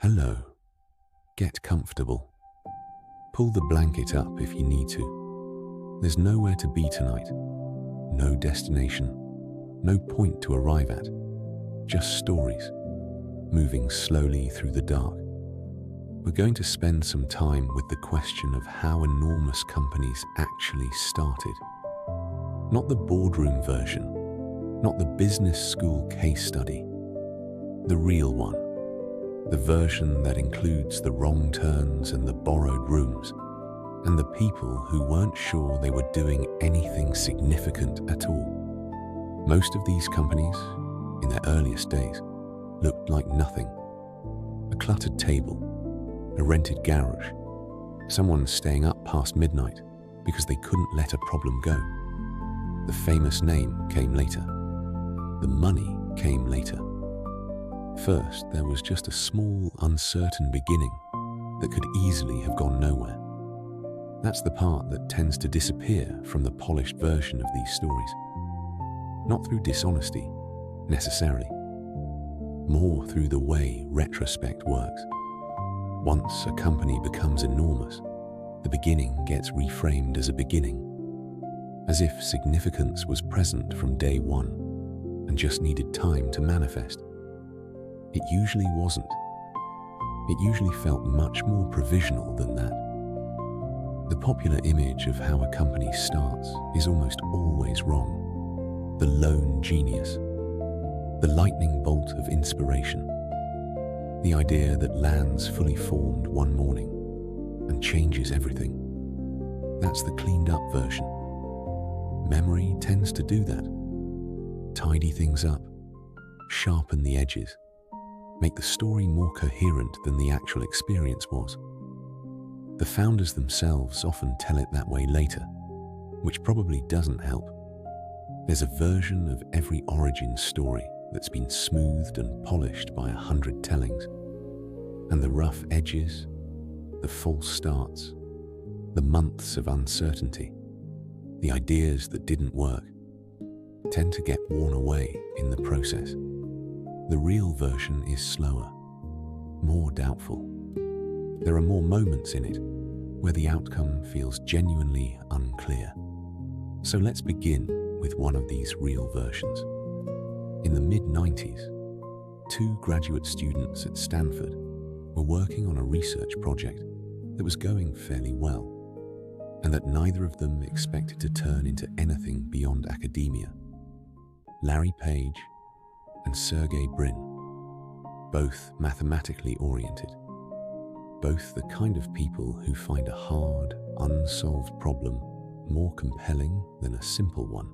Hello. Get comfortable. Pull the blanket up if you need to. There's nowhere to be tonight. No destination. No point to arrive at. Just stories, moving slowly through the dark. We're going to spend some time with the question of how enormous companies actually started. Not the boardroom version, not the business school case study. The real one. The version that includes the wrong turns and the borrowed rooms, and the people who weren't sure they were doing anything significant at all. Most of these companies, in their earliest days, looked like nothing. A cluttered table, a rented garage, someone staying up past midnight because they couldn't let a problem go. The famous name came later. The money came later. First, there was just a small, uncertain beginning that could easily have gone nowhere. That's the part that tends to disappear from the polished version of these stories. Not through dishonesty, necessarily. More through the way retrospect works. Once a company becomes enormous, the beginning gets reframed as a beginning, as if significance was present from day one and just needed time to manifest. It usually wasn't. It usually felt much more provisional than that. The popular image of how a company starts is almost always wrong. The lone genius. The lightning bolt of inspiration. The idea that lands fully formed one morning and changes everything. That's the cleaned up version. Memory tends to do that. Tidy things up. Sharpen the edges. Make the story more coherent than the actual experience was. The founders themselves often tell it that way later, which probably doesn't help. There's a version of every origin story that's been smoothed and polished by 100 tellings. And the rough edges, the false starts, the months of uncertainty, the ideas that didn't work, tend to get worn away in the process. The real version is slower, more doubtful. There are more moments in it where the outcome feels genuinely unclear. So let's begin with one of these real versions. In the mid-90s, 2 graduate students at Stanford were working on a research project that was going fairly well, and that neither of them expected to turn into anything beyond academia. Larry Page and Sergey Brin, both mathematically oriented, both the kind of people who find a hard, unsolved problem more compelling than a simple one.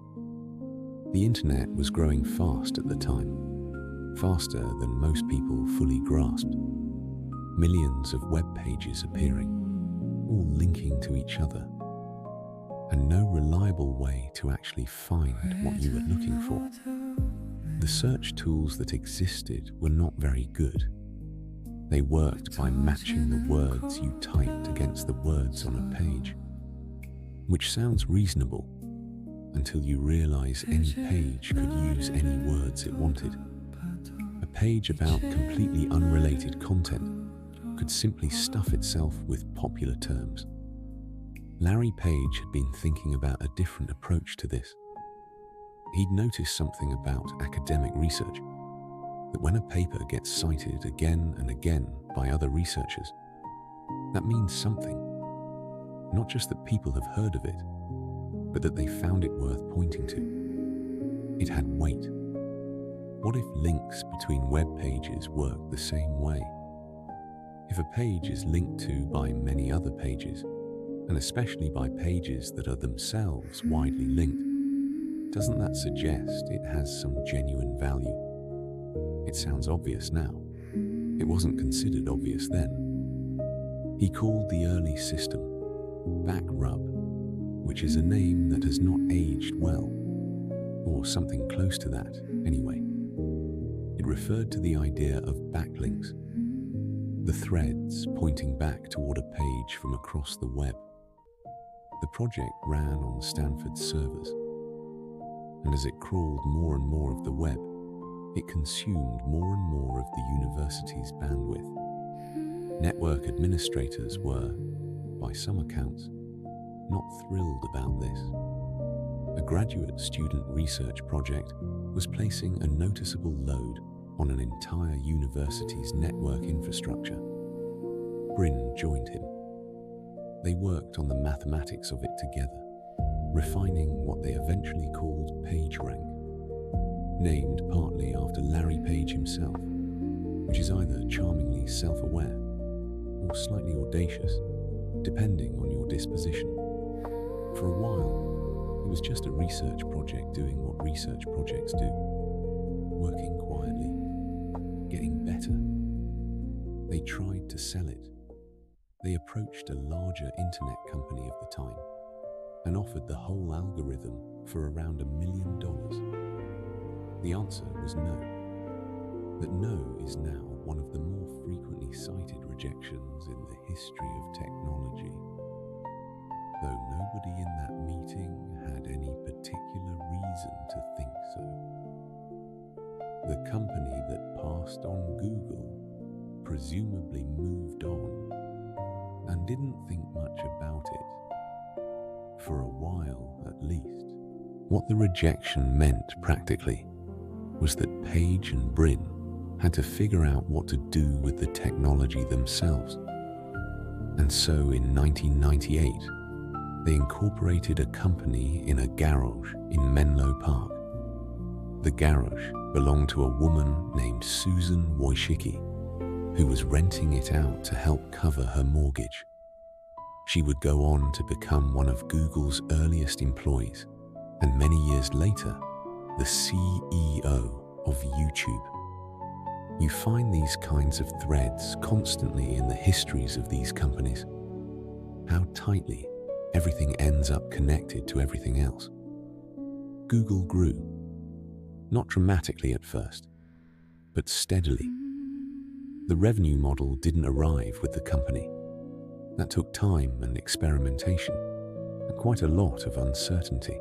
The internet was growing fast at the time, faster than most people fully grasped. Millions of web pages appearing, all linking to each other, and no reliable way to actually find what you were looking for. The search tools that existed were not very good. They worked by matching the words you typed against the words on a page, which sounds reasonable until you realize any page could use any words it wanted. A page about completely unrelated content could simply stuff itself with popular terms. Larry Page had been thinking about a different approach to this. He'd noticed something about academic research, that when a paper gets cited again and again by other researchers, that means something. Not just that people have heard of it, but that they found it worth pointing to. It had weight. What if links between web pages worked the same way? If a page is linked to by many other pages, and especially by pages that are themselves widely linked, doesn't that suggest it has some genuine value? It sounds obvious now. It wasn't considered obvious then. He called the early system Backrub, which is a name that has not aged well, or something close to that anyway. It referred to the idea of backlinks, the threads pointing back toward a page from across the web. The project ran on Stanford's servers, and as it crawled more and more of the web, it consumed more and more of the university's bandwidth. Network administrators were, by some accounts, not thrilled about this. A graduate student research project was placing a noticeable load on an entire university's network infrastructure. Brin joined him. They worked on the mathematics of it together, refining what they eventually called PageRank, named partly after Larry Page himself, which is either charmingly self-aware or slightly audacious, depending on your disposition. For a while, it was just a research project doing what research projects do, working quietly, getting better. They tried to sell it. They approached a larger internet company of the time and offered the whole algorithm for around $1 million. The answer was no. But no is now one of the more frequently cited rejections in the history of technology. Though nobody in that meeting had any particular reason to think so. The company that passed on Google presumably moved on and didn't think much about it, for a while at least. What the rejection meant practically was that Page and Brin had to figure out what to do with the technology themselves. And so in 1998, they incorporated a company in a garage in Menlo Park. The garage belonged to a woman named Susan Wojcicki, who was renting it out to help cover her mortgage. She would go on to become one of Google's earliest employees, and many years later, the CEO of YouTube. You find these kinds of threads constantly in the histories of these companies. How tightly everything ends up connected to everything else. Google grew, not dramatically at first, but steadily. The revenue model didn't arrive with the company. That took time and experimentation, and quite a lot of uncertainty.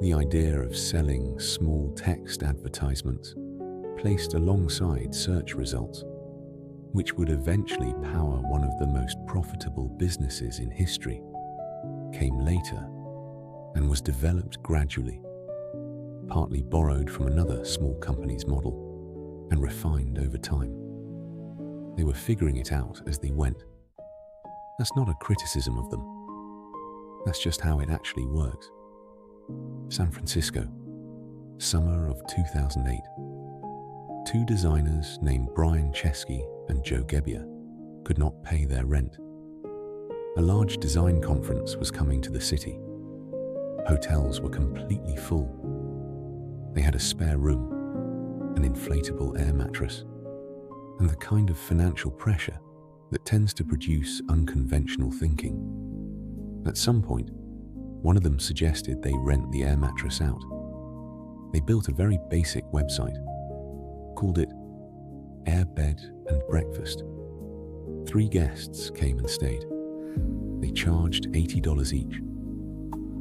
The idea of selling small text advertisements placed alongside search results, which would eventually power one of the most profitable businesses in history, came later and was developed gradually, partly borrowed from another small company's model and refined over time. They were figuring it out as they went. That's not a criticism of them. That's just how it actually works. San Francisco, summer of 2008. Two designers named Brian Chesky and Joe Gebbia could not pay their rent. A large design conference was coming to the city. Hotels were completely full. They had a spare room, an inflatable air mattress, and the kind of financial pressure that tends to produce unconventional thinking. At some point, one of them suggested they rent the air mattress out. They built a very basic website, called it Air Bed and Breakfast. 3 guests came and stayed. They charged $80 each.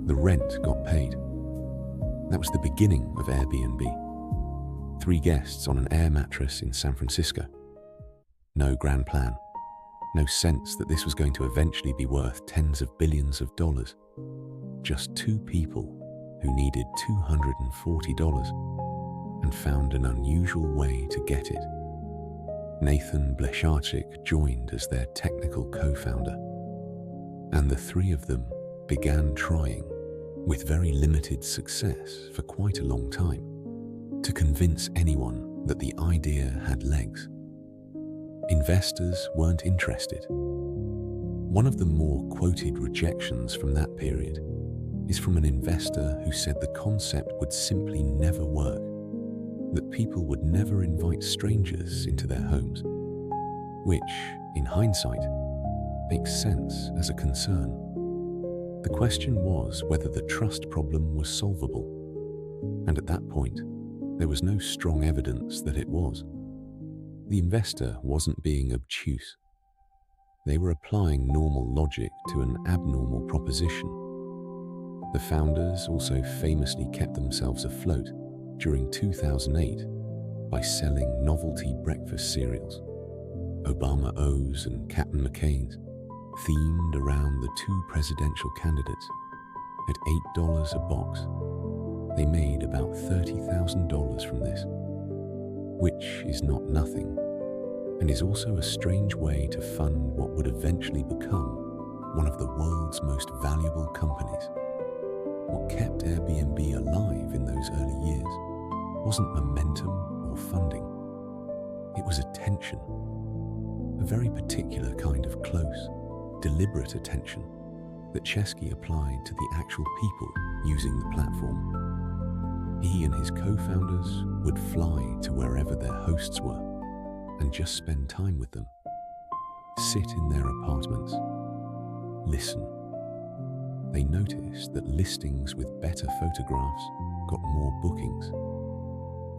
The rent got paid. That was the beginning of Airbnb. 3 guests on an air mattress in San Francisco. No grand plan. No sense that this was going to eventually be worth tens of billions of dollars. Just 2 people who needed $240 and found an unusual way to get it. Nathan Blecharczyk joined as their technical co-founder, and the 3 of them began trying, with very limited success for quite a long time, to convince anyone that the idea had legs. Investors weren't interested. One of the more quoted rejections from that period is from an investor who said the concept would simply never work, that people would never invite strangers into their homes, which, in hindsight, makes sense as a concern. The question was whether the trust problem was solvable, and at that point, there was no strong evidence that it was. The investor wasn't being obtuse. They were applying normal logic to an abnormal proposition. The founders also famously kept themselves afloat during 2008 by selling novelty breakfast cereals. Obama O's and Captain McCain's, themed around the two presidential candidates. At $8 a box, they made about $30,000 from this, which is not nothing, and is also a strange way to fund what would eventually become one of the world's most valuable companies. What kept Airbnb alive in those early years wasn't momentum or funding. It was attention, a very particular kind of close, deliberate attention that Chesky applied to the actual people using the platform. He and his co-founders would fly to wherever their hosts were and just spend time with them, sit in their apartments, listen. They noticed that listings with better photographs got more bookings.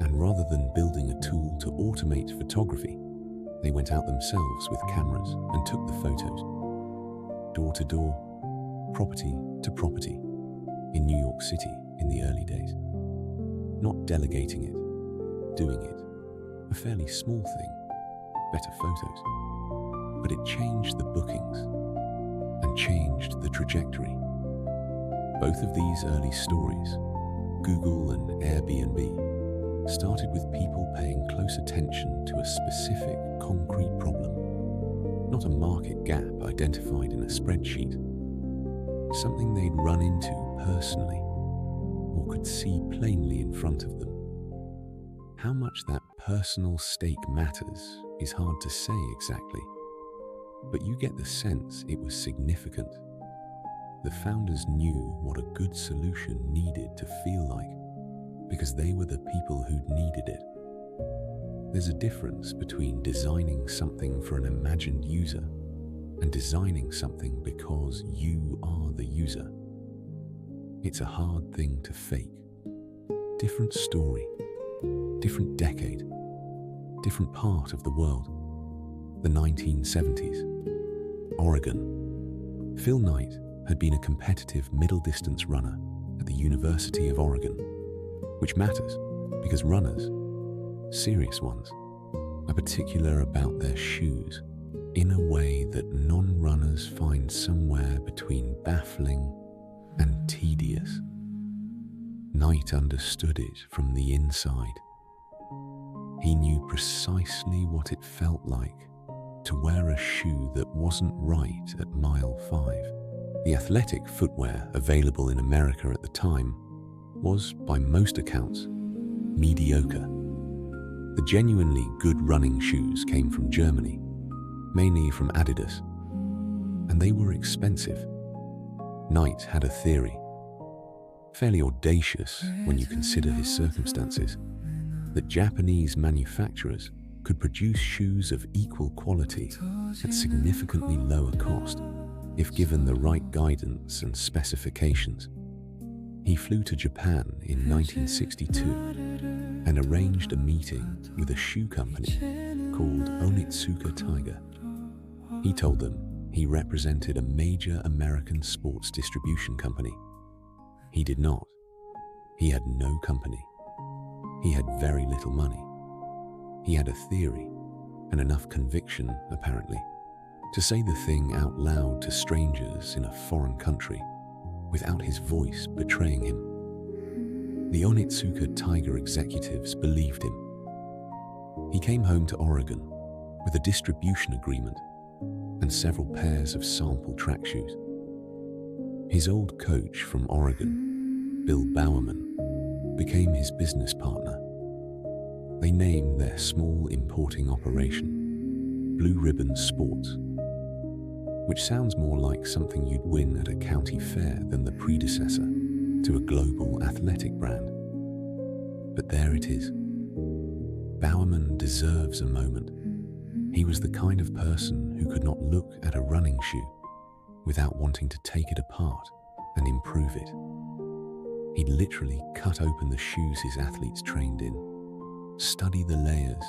And rather than building a tool to automate photography, they went out themselves with cameras and took the photos, door to door, property to property, in New York City in the early days. Not delegating it, doing it, a fairly small thing, better photos. But it changed the bookings and changed the trajectory. Both of these early stories, Google and Airbnb, started with people paying close attention to a specific concrete problem, not a market gap identified in a spreadsheet, something they'd run into personally or could see plainly in front of them. How much that personal stake matters is hard to say exactly, but you get the sense it was significant. The founders knew what a good solution needed to feel like, because they were the people who'd needed it. There's a difference between designing something for an imagined user and designing something because you are the user. It's a hard thing to fake. Different story, different decade, different part of the world. The 1970s. Oregon. Phil Knight had been a competitive middle-distance runner at the University of Oregon, which matters because runners, serious ones, are particular about their shoes in a way that non-runners find somewhere between baffling and tedious. Knight understood it from the inside. He knew precisely what it felt like to wear a shoe that wasn't right at mile 5. The athletic footwear available in America at the time was, by most accounts, mediocre. The genuinely good running shoes came from Germany, mainly from Adidas, and they were expensive. Knight had a theory, fairly audacious when you consider his circumstances, that Japanese manufacturers could produce shoes of equal quality at significantly lower cost if given the right guidance and specifications. He flew to Japan in 1962 and arranged a meeting with a shoe company called Onitsuka Tiger. He told them he represented a major American sports distribution company. He did not. He had no company. He had very little money. He had a theory and enough conviction, apparently, to say the thing out loud to strangers in a foreign country without his voice betraying him. The Onitsuka Tiger executives believed him. He came home to Oregon with a distribution agreement and several pairs of sample track shoes. His old coach from Oregon, Bill Bowerman, became his business partner. They named their small importing operation Blue Ribbon Sports, which sounds more like something you'd win at a county fair than the predecessor to a global athletic brand. But there it is. Bowerman deserves a moment. He was the kind of person who could not look at a running shoe without wanting to take it apart and improve it. He'd literally cut open the shoes his athletes trained in, study the layers,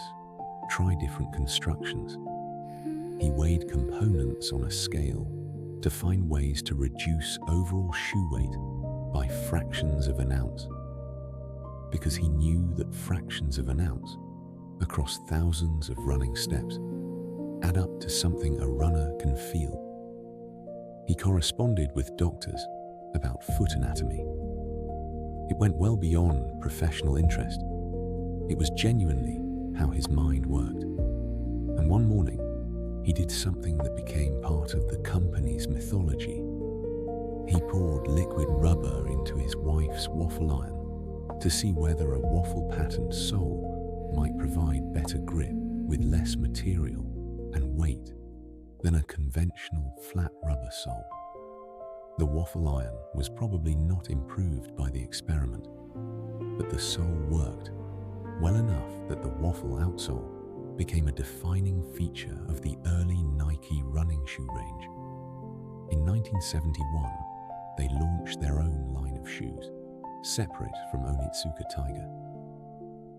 try different constructions. He weighed components on a scale to find ways to reduce overall shoe weight by fractions of an ounce, because he knew that fractions of an ounce across thousands of running steps add up to something a runner can feel. He corresponded with doctors about foot anatomy. It went well beyond professional interest. It was genuinely how his mind worked. And one morning, he did something that became part of the company's mythology. He poured liquid rubber into his wife's waffle iron to see whether a waffle-patterned sole might provide better grip with less material and weight than a conventional flat rubber sole. The waffle iron was probably not improved by the experiment, but the sole worked well enough that the waffle outsole became a defining feature of the early Nike running shoe range. In 1971, they launched their own line of shoes, separate from Onitsuka Tiger.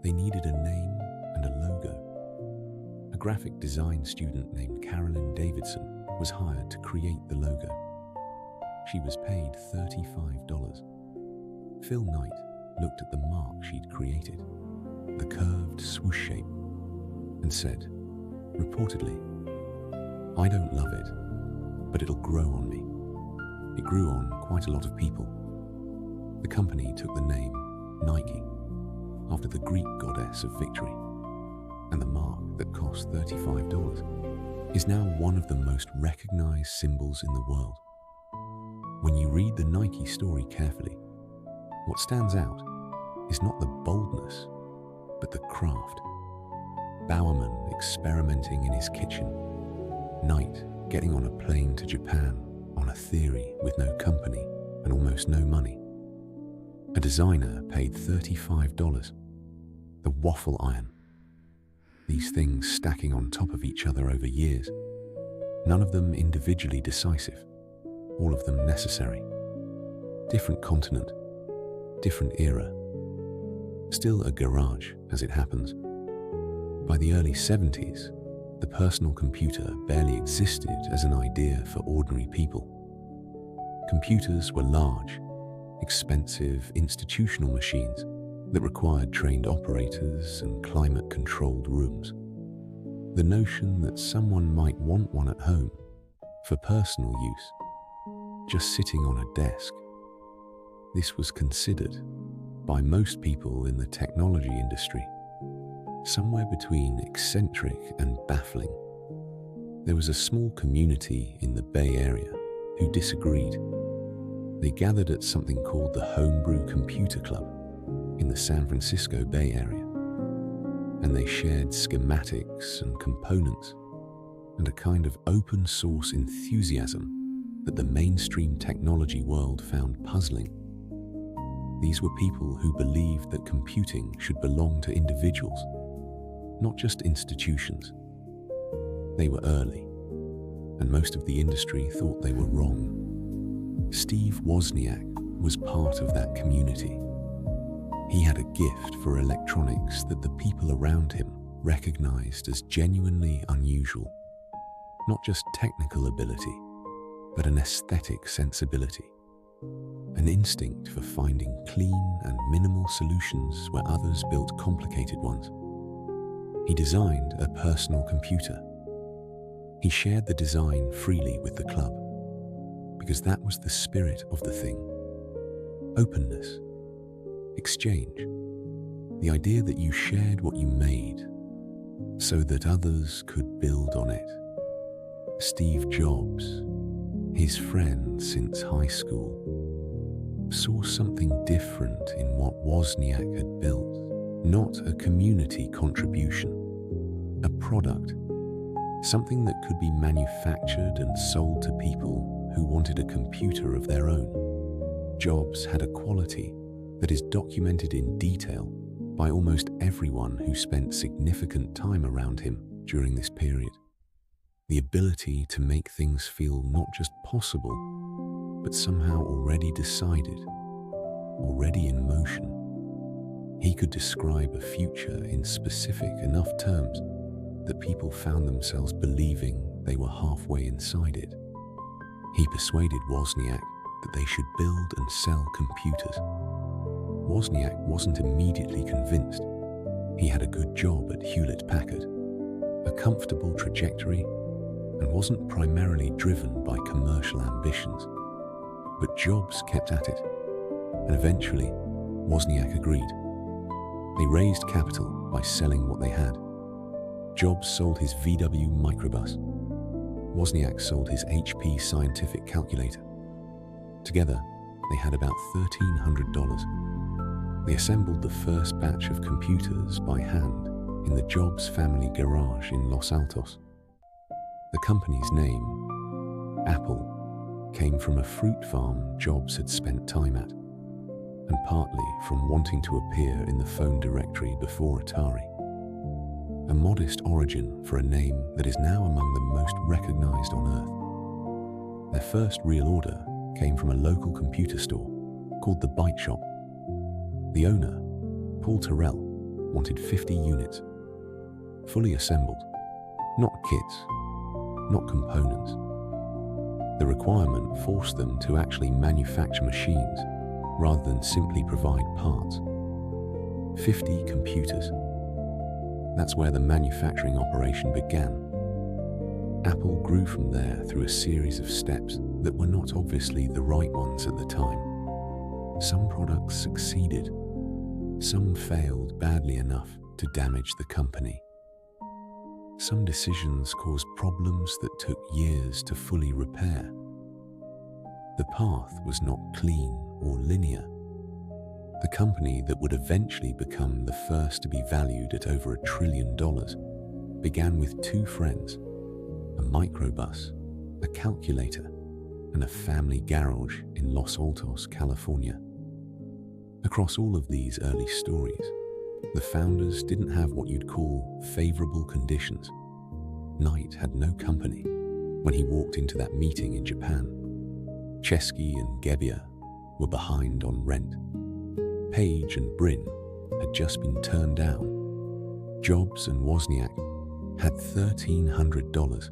They needed a name and a logo. A graphic design student named Carolyn Davidson was hired to create the logo. She was paid $35. Phil Knight looked at the mark she'd created, the curved swoosh shape, and said, reportedly, "I don't love it, but it'll grow on me." It grew on quite a lot of people. The company took the name Nike after the Greek goddess of victory, and the mark that cost $35 is now one of the most recognized symbols in the world. When you read the Nike story carefully, what stands out is not the boldness, but the craft. Bowerman experimenting in his kitchen, Knight getting on a plane to Japan on a theory with no company and almost no money. A designer paid $35. The waffle iron. These things stacking on top of each other over years, none of them individually decisive, all of them necessary. Different continent, different era. Still a garage, as it happens. By the early 70s, the personal computer barely existed as an idea for ordinary people. Computers were large, expensive institutional machines that required trained operators and climate-controlled rooms. The notion that someone might want one at home for personal use, just sitting on a desk, this was considered, by most people in the technology industry, somewhere between eccentric and baffling. There was a small community in the Bay Area who disagreed. They gathered at something called the Homebrew Computer Club in the San Francisco Bay Area, and they shared schematics and components and a kind of open source enthusiasm that the mainstream technology world found puzzling. These were people who believed that computing should belong to individuals, not just institutions. They were early, and most of the industry thought they were wrong. Steve Wozniak was part of that community. He had a gift for electronics that the people around him recognized as genuinely unusual. Not just technical ability, but an aesthetic sensibility. An instinct for finding clean and minimal solutions where others built complicated ones. He designed a personal computer. He shared the design freely with the club, because that was the spirit of the thing. Openness, exchange, the idea that you shared what you made so that others could build on it. Steve Jobs, his friend since high school, saw something different in what Wozniak had built. Not a community contribution, a product, something that could be manufactured and sold to people who wanted a computer of their own. Jobs had a quality that is documented in detail by almost everyone who spent significant time around him during this period. The ability to make things feel not just possible, but somehow already decided, already in motion. He could describe a future in specific enough terms that people found themselves believing they were halfway inside it. He persuaded Wozniak that they should build and sell computers. Wozniak wasn't immediately convinced. He had a good job at Hewlett-Packard. a comfortable trajectory, and wasn't primarily driven by commercial ambitions. But Jobs kept at it, and eventually Wozniak agreed. They raised capital by selling what they had. Jobs sold his VW microbus. Wozniak sold his HP Scientific calculator. Together, they had about $1,300. They assembled the first batch of computers by hand in the Jobs family garage in Los Altos. The company's name, Apple, came from a fruit farm Jobs had spent time at, and partly from wanting to appear in the phone directory before Atari. A modest origin for a name that is now among the most recognized on Earth. Their first real order came from a local computer store called the Byte Shop. The owner, Paul Terrell, wanted 50 units, fully assembled, not kits, not components. The requirement forced them to actually manufacture machines rather than simply provide parts. 50 computers. That's where the manufacturing operation began. Apple grew from there through a series of steps that were not obviously the right ones at the time. Some products succeeded. Some failed badly enough to damage the company. Some decisions caused problems that took years to fully repair. The path was not clean or linear. The company that would eventually become the first to be valued at over $1 trillion began with two friends, a microbus, a calculator, and a family garage in Los Altos, California. Across all of these early stories, the founders didn't have what you'd call favorable conditions. Knight had no company when he walked into that meeting in Japan. Chesky and Gebbia were behind on rent. Page and Brin had just been turned down. Jobs and Wozniak had $1,300.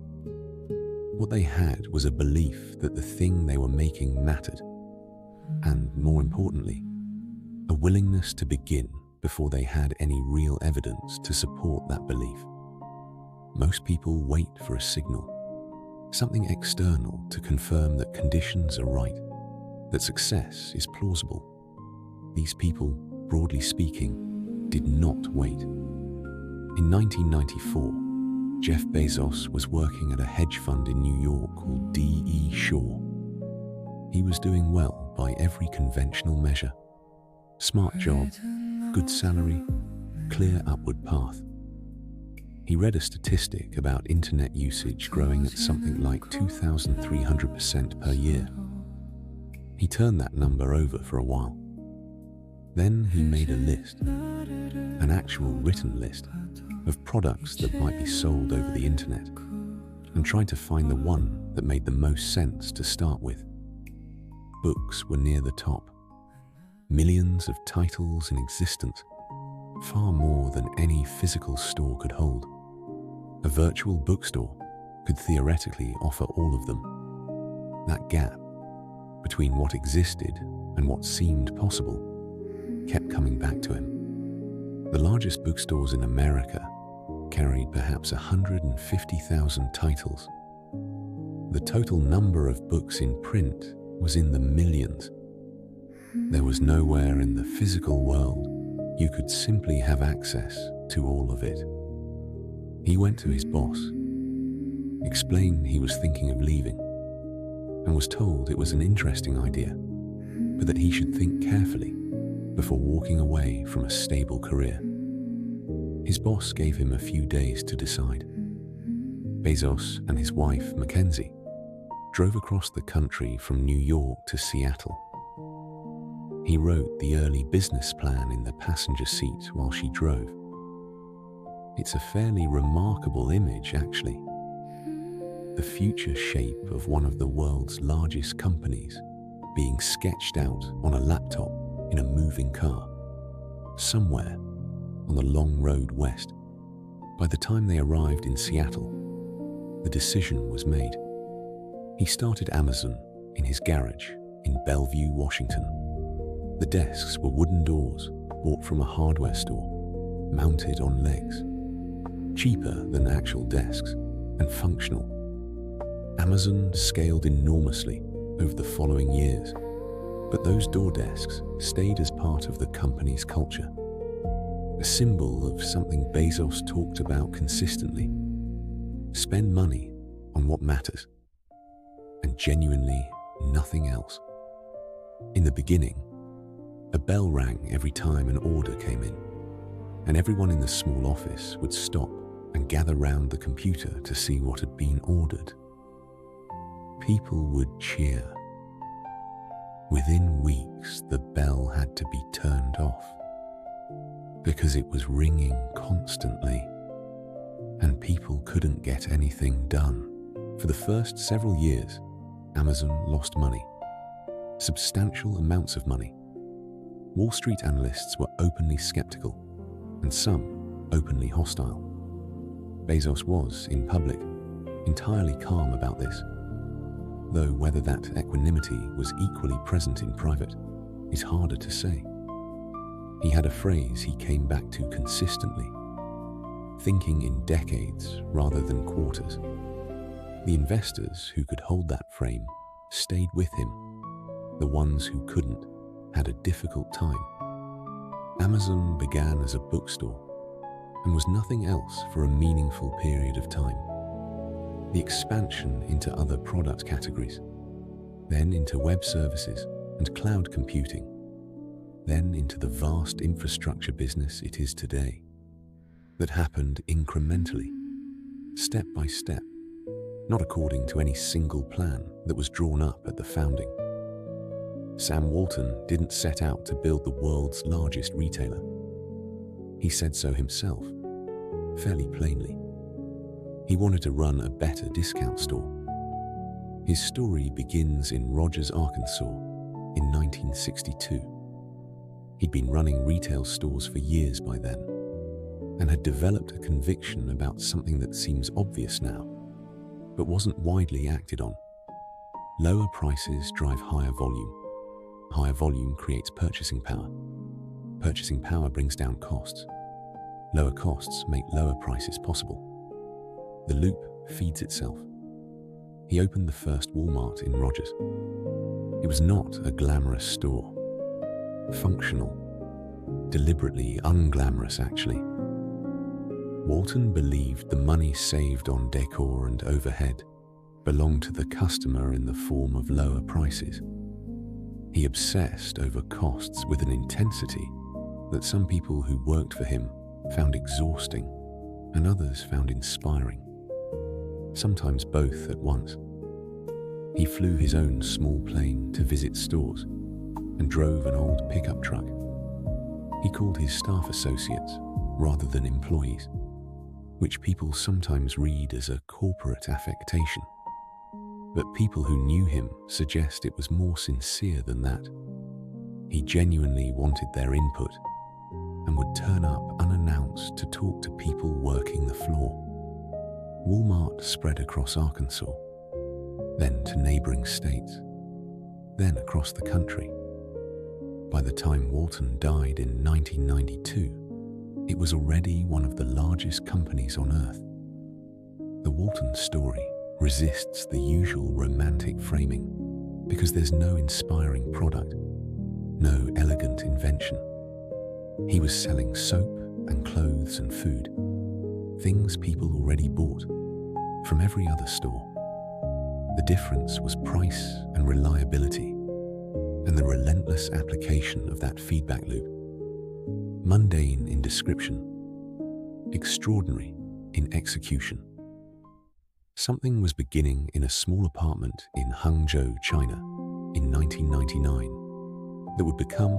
What they had was a belief that the thing they were making mattered, and more importantly, a willingness to begin before they had any real evidence to support that belief. Most people wait for a signal, something external to confirm that conditions are right, that success is plausible. These people, broadly speaking, did not wait. In 1994, Jeff Bezos was working at a hedge fund in New York called D.E. Shaw. He was doing well by every conventional measure. Smart job, good salary, clear upward path. He read a statistic about internet usage growing at something like 2,300% per year. He turned that number over for a while. Then he made a list, an actual written list, of products that might be sold over the internet, and tried to find the one that made the most sense to start with. Books were near the top. Millions of titles in existence, far more than any physical store could hold. A virtual bookstore could theoretically offer all of them. That gap between what existed and what seemed possible kept coming back to him. The largest bookstores in America carried perhaps 150,000 titles. The total number of books in print was in the millions. There was nowhere in the physical world you could simply have access to all of it. He went to his boss, explained he was thinking of leaving, and was told it was an interesting idea, but that he should think carefully before walking away from a stable career. His boss gave him a few days to decide. Bezos and his wife, Mackenzie, drove across the country from New York to Seattle. He wrote the early business plan in the passenger seat while she drove. It's a fairly remarkable image, actually. The future shape of one of the world's largest companies being sketched out on a laptop in a moving car, somewhere on the long road west. By the time they arrived in Seattle, the decision was made. He started Amazon in his garage in Bellevue, Washington. The desks were wooden doors bought from a hardware store, mounted on legs. cheaper than actual desks, and functional. Amazon scaled enormously over the following years, but those door desks stayed as part of the company's culture, a symbol of something Bezos talked about consistently. Spend money on what matters, and genuinely nothing else. In the beginning, a bell rang every time an order came in, and everyone in the small office would stop and gather round the computer to see what had been ordered. People would cheer. Within weeks, the bell had to be turned off because it was ringing constantly, and people couldn't get anything done. For the first several years, Amazon lost money, substantial amounts of money. Wall Street analysts were openly skeptical, and some openly hostile. Bezos was, in public, entirely calm about this, though whether that equanimity was equally present in private is harder to say. He had a phrase he came back to consistently, thinking in decades rather than quarters. The investors who could hold that frame stayed with him. The ones who couldn't had a difficult time. Amazon began as a bookstore and was nothing else for a meaningful period of time. The expansion into other product categories, then into web services and cloud computing, then into the vast infrastructure business it is today, that happened incrementally, step by step, not according to any single plan that was drawn up at the founding. Sam Walton didn't set out to build the world's largest retailer. He said so himself, fairly plainly. He wanted to run a better discount store. His story begins in Rogers, Arkansas, in 1962. He'd been running retail stores for years by then, and had developed a conviction about something that seems obvious now, but wasn't widely acted on. Lower prices drive higher volume. Higher volume creates purchasing power. Purchasing power brings down costs. Lower costs make lower prices possible. The loop feeds itself. He opened the first Walmart in Rogers. It was not a glamorous store. Functional. Deliberately unglamorous, actually. Walton believed the money saved on decor and overhead belonged to the customer in the form of lower prices. He obsessed over costs with an intensity that some people who worked for him found exhausting and others found inspiring. Sometimes both at once. He flew his own small plane to visit stores and drove an old pickup truck. He called his staff associates rather than employees, which people sometimes read as a corporate affectation. But people who knew him suggest it was more sincere than that. He genuinely wanted their input and would turn up unannounced to talk to people working the floor. Walmart spread across Arkansas, then to neighboring states, then across the country. By the time Walton died in 1992, it was already one of the largest companies on earth. The Walton story resists the usual romantic framing because there's no inspiring product, no elegant invention. He was selling soap and clothes and food, things people already bought from every other store. The difference was price and reliability, and the relentless application of that feedback loop. Mundane in description, extraordinary in execution. Something was beginning in a small apartment in Hangzhou, China, in 1999 that would become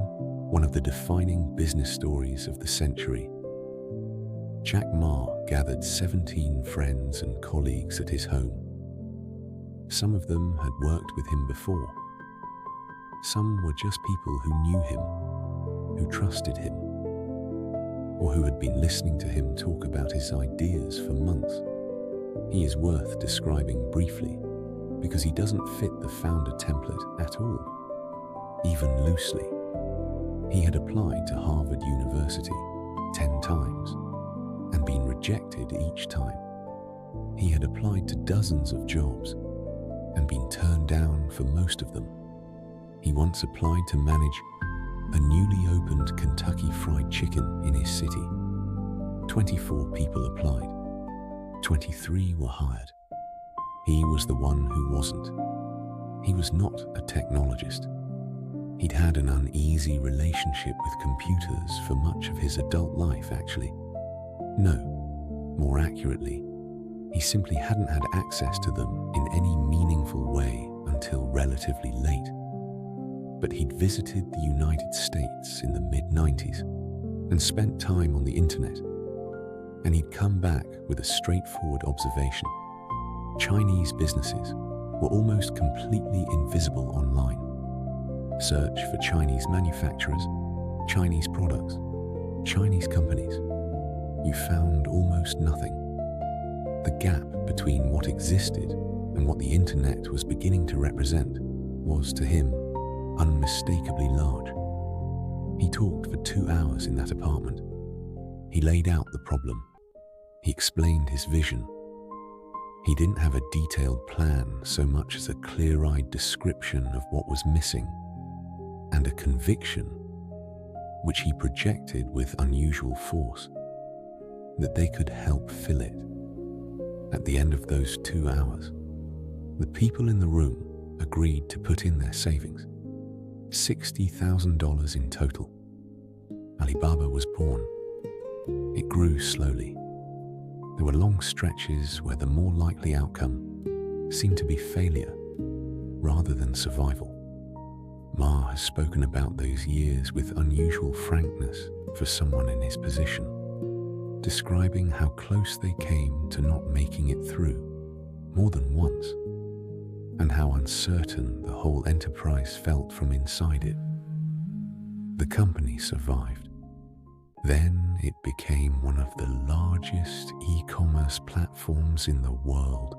one of the defining business stories of the century. Jack Ma gathered 17 friends and colleagues at his home. Some of them had worked with him before. Some were just people who knew him, who trusted him, or who had been listening to him talk about his ideas for months. He is worth describing briefly because he doesn't fit the founder template at all, even loosely. He had applied to Harvard University 10 times, and been rejected each time. He had applied to dozens of jobs and been turned down for most of them. He once applied to manage a newly opened Kentucky Fried Chicken in his city. 24 people applied. 23 were hired. He was the one who wasn't. He was not a technologist. He'd had an uneasy relationship with computers for much of his adult life, actually. No, more accurately, he simply hadn't had access to them in any meaningful way until relatively late. But he'd visited the United States in the mid-90s and spent time on the internet. And he'd come back with a straightforward observation. Chinese businesses were almost completely invisible online. Search for Chinese manufacturers, Chinese products, Chinese companies. You found almost nothing. The gap between what existed and what the internet was beginning to represent was, to him, unmistakably large. He talked for 2 hours in that apartment. He laid out the problem. He explained his vision. He didn't have a detailed plan so much as a clear-eyed description of what was missing, and a conviction, which he projected with unusual force, that they could help fill it. At the end of those 2 hours, the people in the room agreed to put in their savings, $60,000 in total. Alibaba was born. It grew slowly. There were long stretches where the more likely outcome seemed to be failure rather than survival. Ma has spoken about those years with unusual frankness for someone in his position, describing how close they came to not making it through more than once, and how uncertain the whole enterprise felt from inside it. The company survived. Then it became one of the largest e-commerce platforms in the world,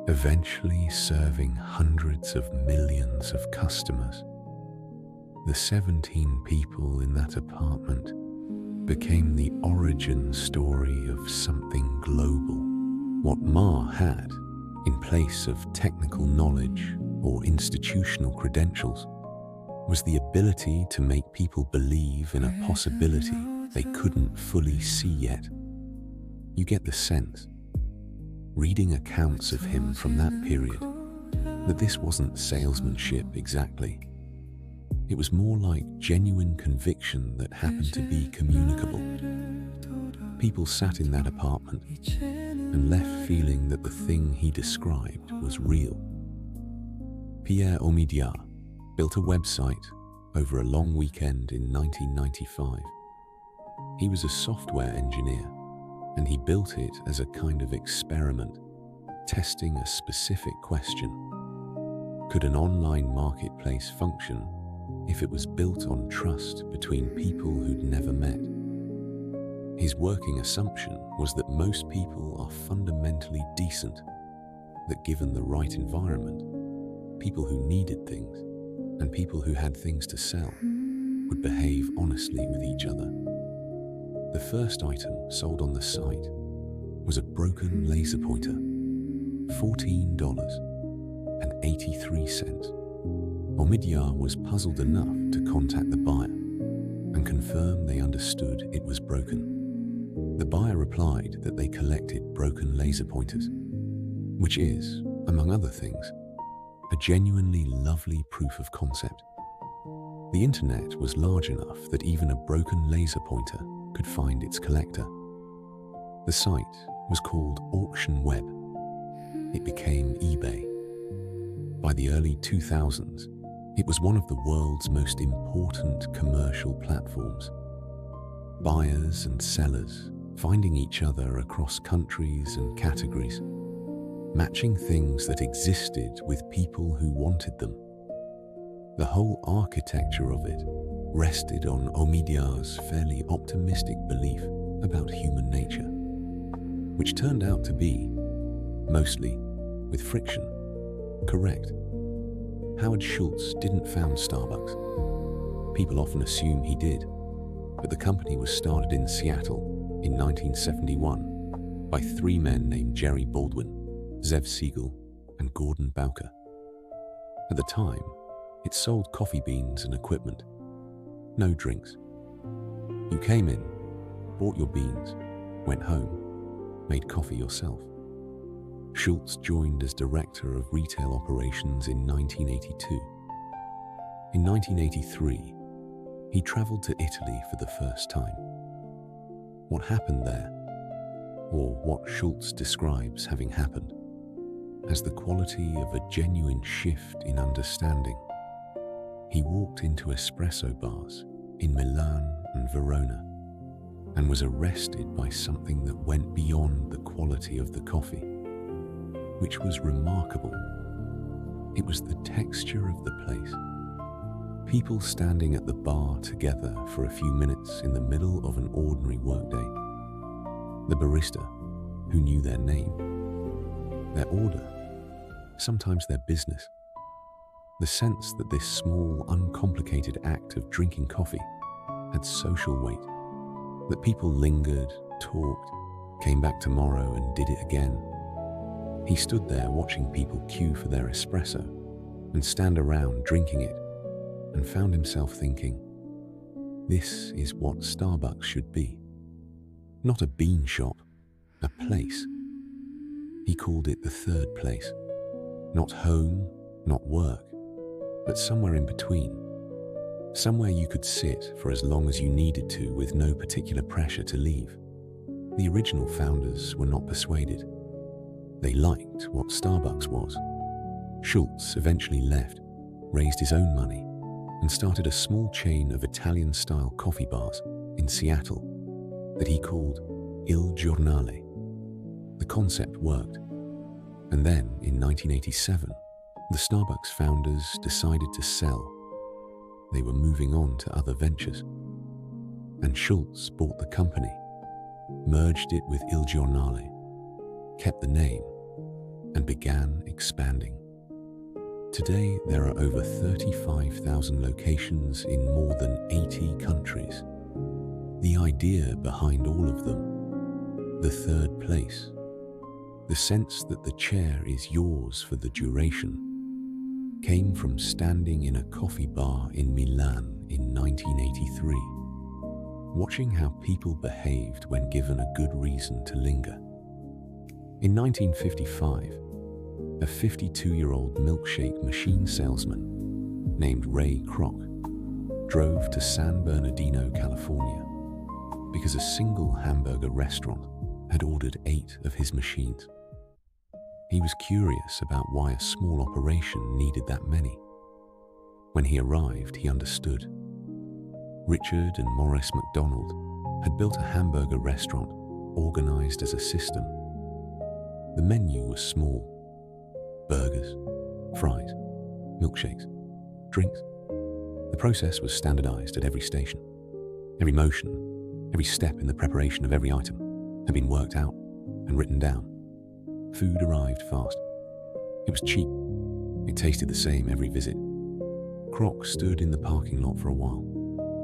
eventually serving hundreds of millions of customers. The 17 people in that apartment became the origin story of something global. What Ma had, in place of technical knowledge or institutional credentials, was the ability to make people believe in a possibility they couldn't fully see yet. You get the sense, reading accounts of him from that period, that this wasn't salesmanship exactly. It was more like genuine conviction that happened to be communicable. People sat in that apartment and left feeling that the thing he described was real. Pierre Omidyar built a website over a long weekend in 1995. He was a software engineer, and he built it as a kind of experiment, testing a specific question. Could an online marketplace function if it was built on trust between people who'd never met? His working assumption was that most people are fundamentally decent, that given the right environment, people who needed things and people who had things to sell would behave honestly with each other. The first item sold on the site was a broken laser pointer, $14.83. Omidyar was puzzled enough to contact the buyer and confirm they understood it was broken. The buyer replied that they collected broken laser pointers, which is, among other things, a genuinely lovely proof of concept. The internet was large enough that even a broken laser pointer could find its collector. The site was called Auction Web. It became eBay. By the early 2000s, it was one of the world's most important commercial platforms. Buyers and sellers finding each other across countries and categories, matching things that existed with people who wanted them. The whole architecture of it rested on Omidyar's fairly optimistic belief about human nature, which turned out to be, mostly with friction, correct. Howard Schultz didn't found Starbucks. People often assume he did, but the company was started in Seattle in 1971 by three men named Jerry Baldwin, Zev Siegel, and Gordon Bowker. At the time, it sold coffee beans and equipment, no drinks. You came in, bought your beans, went home, made coffee yourself. Schultz joined as director of retail operations in 1982. In 1983, he traveled to Italy for the first time. What happened there, or what Schultz describes having happened, has the quality of a genuine shift in understanding. He walked into espresso bars in Milan and Verona and was arrested by something that went beyond the quality of the coffee, which was remarkable. It was the texture of the place. People standing at the bar together for a few minutes in the middle of an ordinary workday. The barista, who knew their name, their order, sometimes their business. The sense that this small, uncomplicated act of drinking coffee had social weight, that people lingered, talked, came back tomorrow and did it again. He stood there watching people queue for their espresso and stand around drinking it, and found himself thinking, this is what Starbucks should be. Not a bean shop, a place. He called it the third place. Not home, not work, but somewhere in between. Somewhere you could sit for as long as you needed to with no particular pressure to leave. The original founders were not persuaded. They liked what Starbucks was. Schultz eventually left, raised his own money, and started a small chain of Italian-style coffee bars in Seattle that he called Il Giornale. The concept worked, and then in 1987, the Starbucks founders decided to sell. They were moving on to other ventures, and Schultz bought the company, merged it with Il Giornale, kept the name, and began expanding. Today, there are over 35,000 locations in more than 80 countries. The idea behind all of them, the third place, the sense that the chair is yours for the duration, came from standing in a coffee bar in Milan in 1983, watching how people behaved when given a good reason to linger. In 1955, a 52-year-old milkshake machine salesman named Ray Kroc drove to San Bernardino, California, because a single hamburger restaurant had ordered 8 of his machines. He was curious about why a small operation needed that many. When he arrived, he understood. Richard and Morris McDonald had built a hamburger restaurant organized as a system. The menu was small. Burgers, fries, milkshakes, drinks. The process was standardized at every station. Every motion, every step in the preparation of every item had been worked out and written down. Food arrived fast. It was cheap. It tasted the same every visit. Kroc stood in the parking lot for a while,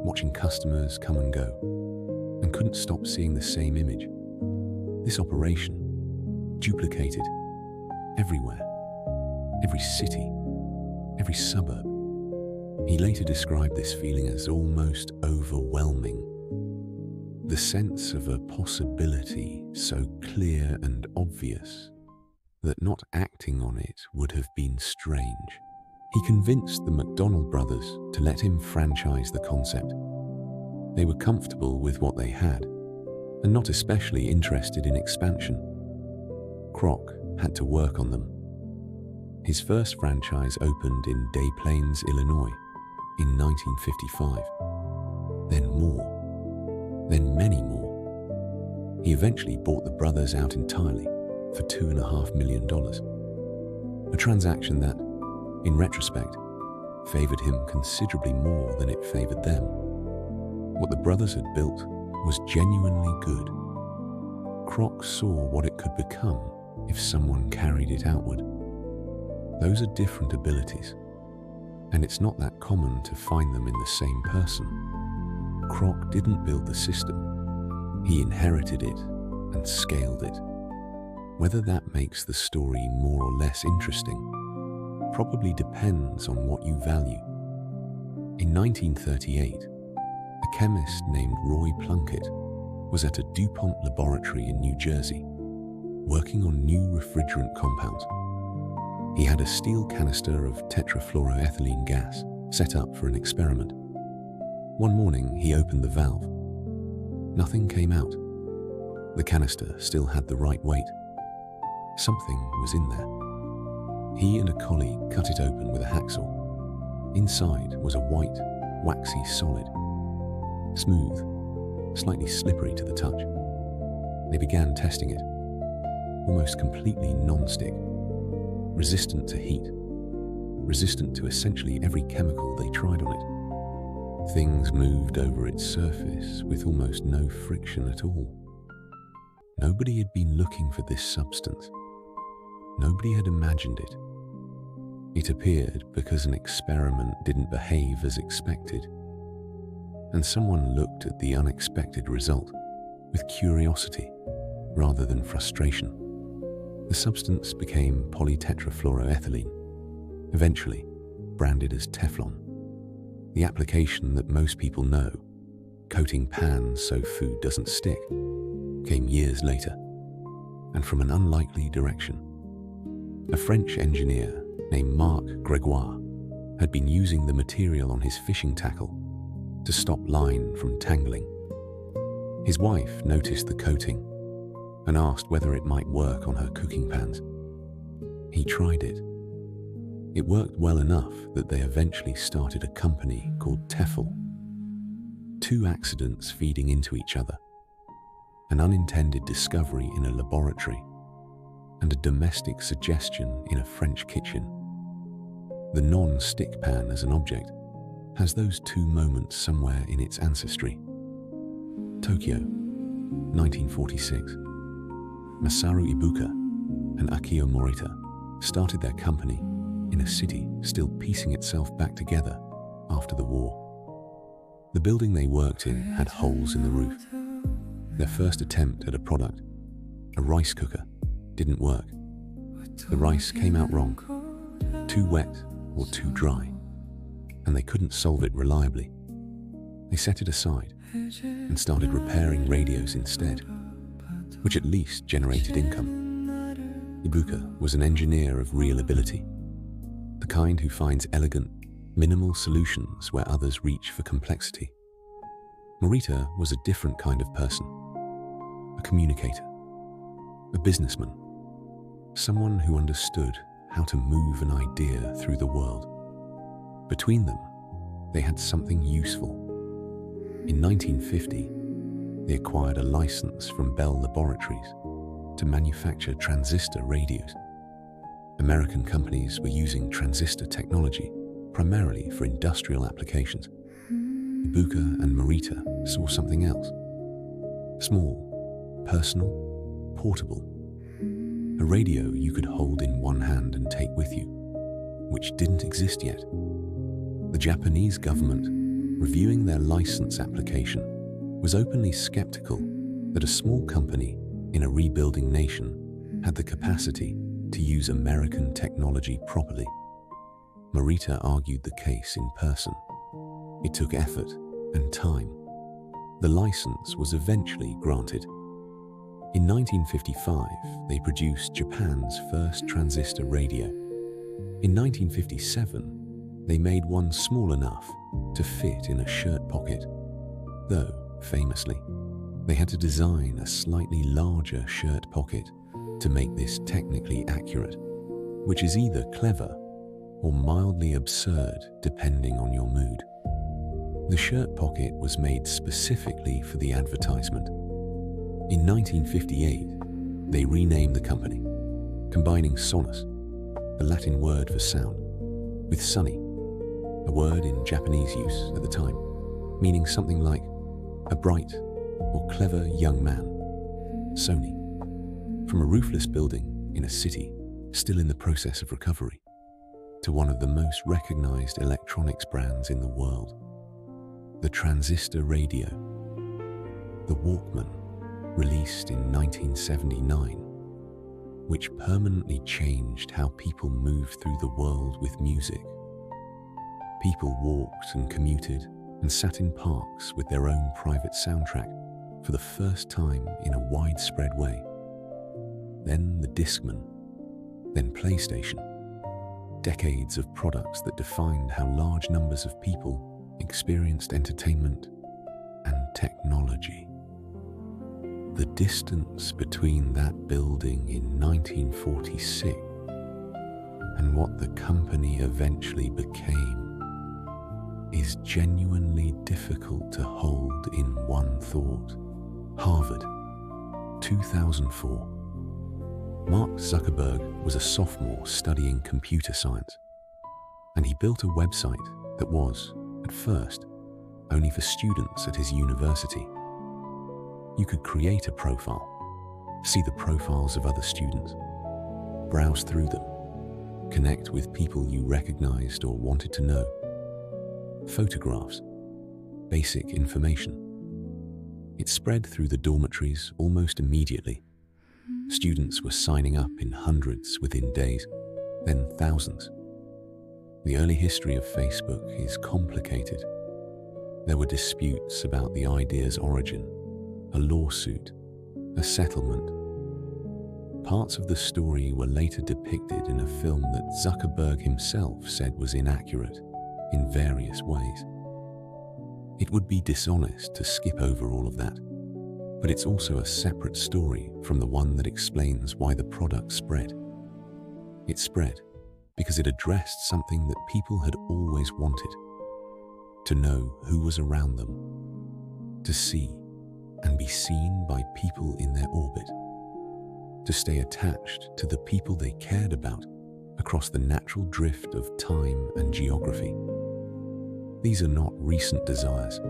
watching customers come and go, and couldn't stop seeing the same image. This operation, duplicated everywhere, every city, every suburb. He later described this feeling as almost overwhelming. The sense of a possibility so clear and obvious that not acting on it would have been strange. He convinced the McDonald brothers to let him franchise the concept. They were comfortable with what they had and not especially interested in expansion. Kroc had to work on them. His first franchise opened in Des Plaines, Illinois in 1955. Then more. Then many more. He eventually bought the brothers out entirely for $2.5 million. A transaction that, in retrospect, favored him considerably more than it favored them. What the brothers had built was genuinely good. Kroc saw what it could become if someone carried it outward. Those are different abilities, and it's not that common to find them in the same person. Kroc didn't build the system. He inherited it and scaled it. Whether that makes the story more or less interesting probably depends on what you value. In 1938, a chemist named Roy Plunkett was at a DuPont laboratory in New Jersey, working on new refrigerant compounds. He had a steel canister of tetrafluoroethylene gas set up for an experiment. One morning, he opened the valve. Nothing came out. The canister still had the right weight. Something was in there. He and a colleague cut it open with a hacksaw. Inside was a white, waxy solid. Smooth, slightly slippery to the touch. They began testing it. Almost completely non-stick. Resistant to heat. Resistant to essentially every chemical they tried on it. Things moved over its surface with almost no friction at all. Nobody had been looking for this substance. Nobody had imagined it. It appeared because an experiment didn't behave as expected, and someone looked at the unexpected result with curiosity rather than frustration. The substance became polytetrafluoroethylene, eventually branded as Teflon. The application that most people know, coating pans so food doesn't stick, came years later, and from an unlikely direction. A French engineer named Marc Gregoire had been using the material on his fishing tackle to stop line from tangling. His wife noticed the coating and asked whether it might work on her cooking pans. He tried it. It worked well enough that they eventually started a company called Tefl. Two accidents feeding into each other, an unintended discovery in a laboratory, and a domestic suggestion in a French kitchen. The non-stick pan as an object has those two moments somewhere in its ancestry. Tokyo, 1946. Masaru Ibuka and Akio Morita started their company in a city still piecing itself back together after the war. The building they worked in had holes in the roof. Their first attempt at a product, a rice cooker, didn't work. The rice came out wrong, too wet or too dry, and they couldn't solve it reliably. They set it aside and started repairing radios instead, which at least generated income. Ibuka was an engineer of real ability, the kind who finds elegant, minimal solutions where others reach for complexity. Morita was a different kind of person, a communicator, a businessman, someone who understood how to move an idea through the world. Between them, they had something useful. In 1950, they acquired a license from Bell Laboratories to manufacture transistor radios. American companies were using transistor technology primarily for industrial applications. Ibuka and Morita saw something else. Small, personal, portable. A radio you could hold in one hand and take with you, which didn't exist yet. The Japanese government, reviewing their license application, was openly skeptical that a small company in a rebuilding nation had the capacity to use American technology properly. Morita argued the case in person. It took effort and time. The license was eventually granted. In 1955, they produced Japan's first transistor radio. In 1957, they made one small enough to fit in a shirt pocket, though, famously, they had to design a slightly larger shirt pocket to make this technically accurate, which is either clever or mildly absurd depending on your mood. The shirt pocket was made specifically for the advertisement. In 1958, they renamed the company, combining sonus, the Latin word for sound, with sunny, a word in Japanese use at the time, meaning something like a bright or clever young man. Sony. From a roofless building in a city still in the process of recovery, to one of the most recognized electronics brands in the world. The transistor radio, the Walkman, released in 1979, which permanently changed how people moved through the world with music. People walked and commuted and sat in parks with their own private soundtrack for the first time in a widespread way. Then the Discman, then PlayStation. Decades of products that defined how large numbers of people experienced entertainment and technology. The distance between that building in 1946 and what the company eventually became is genuinely difficult to hold in one thought. Harvard, 2004. Mark Zuckerberg was a sophomore studying computer science, and he built a website that was, at first, only for students at his university. You could create a profile, see the profiles of other students, browse through them, connect with people you recognized or wanted to know, photographs, basic information. It spread through the dormitories almost immediately. Students were signing up in hundreds within days, then thousands. The early history of Facebook is complicated. There were disputes about the idea's origin, a lawsuit, a settlement. Parts of the story were later depicted in a film that Zuckerberg himself said was inaccurate in various ways. It would be dishonest to skip over all of that, but it's also a separate story from the one that explains why the product spread. It spread because it addressed something that people had always wanted: to know who was around them, to see and be seen by people in their orbit, to stay attached to the people they cared about across the natural drift of time and geography. These are not recent desires.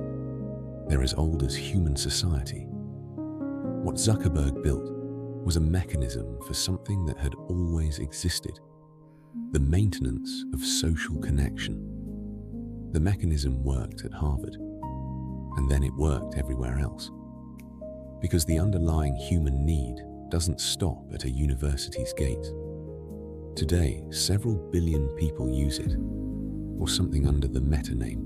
They're as old as human society. What Zuckerberg built was a mechanism for something that had always existed: the maintenance of social connection. The mechanism worked at Harvard, and then it worked everywhere else. Because the underlying human need doesn't stop at a university's gates. Today, several billion people use it, or something under the Meta name.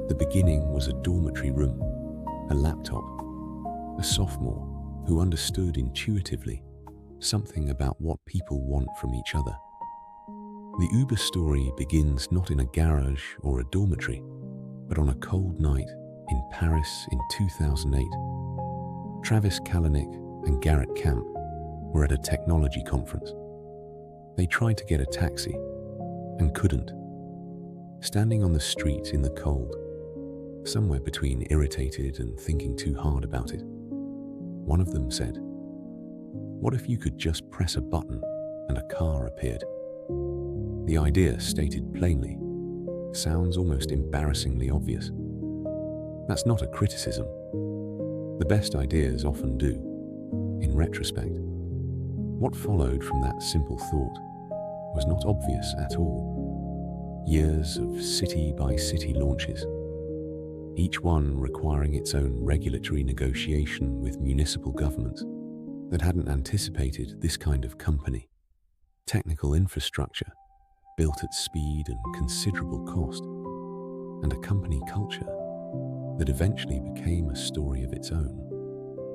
The beginning was a dormitory room, a laptop, a sophomore who understood intuitively something about what people want from each other. The Uber story begins not in a garage or a dormitory, but on a cold night in Paris in 2008. Travis Kalanick and Garrett Camp were at a technology conference. They tried to get a taxi and couldn't. Standing on the street in the cold, somewhere between irritated and thinking too hard about it, one of them said, "What if you could just press a button and a car appeared?" The idea, stated plainly, sounds almost embarrassingly obvious. That's not a criticism. The best ideas often do, in retrospect. What followed from that simple thought was not obvious at all. Years of city-by-city launches, each one requiring its own regulatory negotiation with municipal governments that hadn't anticipated this kind of company. Technical infrastructure built at speed and considerable cost, and a company culture that eventually became a story of its own,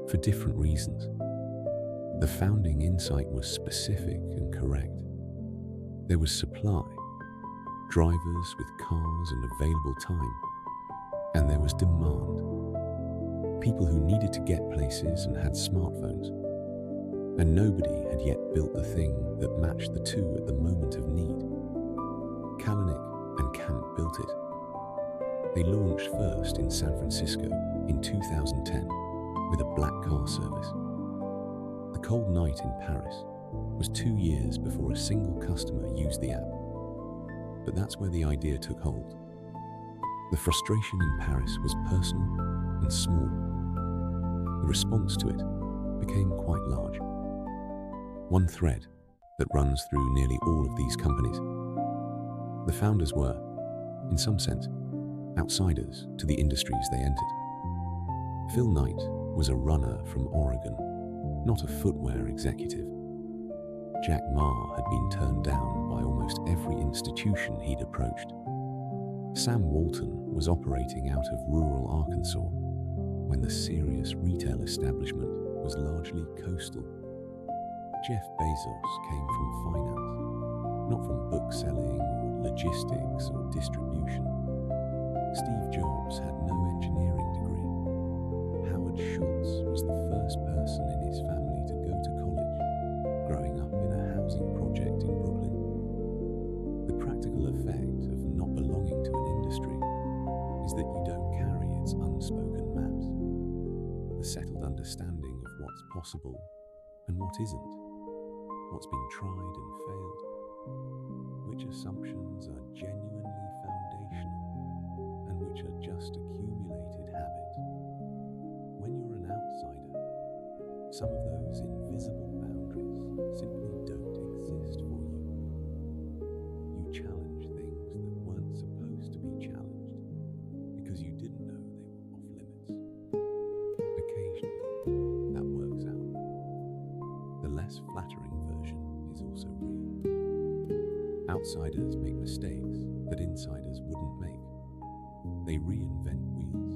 for different reasons. The founding insight was specific and correct. There was supply, drivers with cars and available time, and there was demand. People who needed to get places and had smartphones, and nobody had yet built the thing that matched the two at the moment of need. Kalanick and Camp built it. They launched first in San Francisco in 2010 with a black car service. The cold night in Paris was 2 years before a single customer used the app. But that's where the idea took hold. The frustration in Paris was personal and small. The response to it became quite large. One thread that runs through nearly all of these companies. The founders were, in some sense, outsiders to the industries they entered. Phil Knight was a runner from Oregon, not a footwear executive. Jack Ma had been turned down by almost every institution he'd approached. Sam Walton was operating out of rural Arkansas when the serious retail establishment was largely coastal. Jeff Bezos came from finance, not from book selling or logistics or distribution. Steve Jobs had no engineering degree. Howard Schultz was the first person in his family to go to college, growing up in a housing project in Brooklyn. The practical effect of not belonging to an industry is that you don't carry its unspoken maps, the settled understanding of what's possible and what isn't, what's been tried and failed, which assumptions are genuinely foundational and which are just accumulated habit. When you're an outsider, some of those invisible boundaries simply don't exist for you. You challenge things that weren't supposed to be challenged because you didn't know they were off limits. Occasionally, that works out. The less flattering version is also real. Outsiders make mistakes that insiders wouldn't make. They reinvent wheels.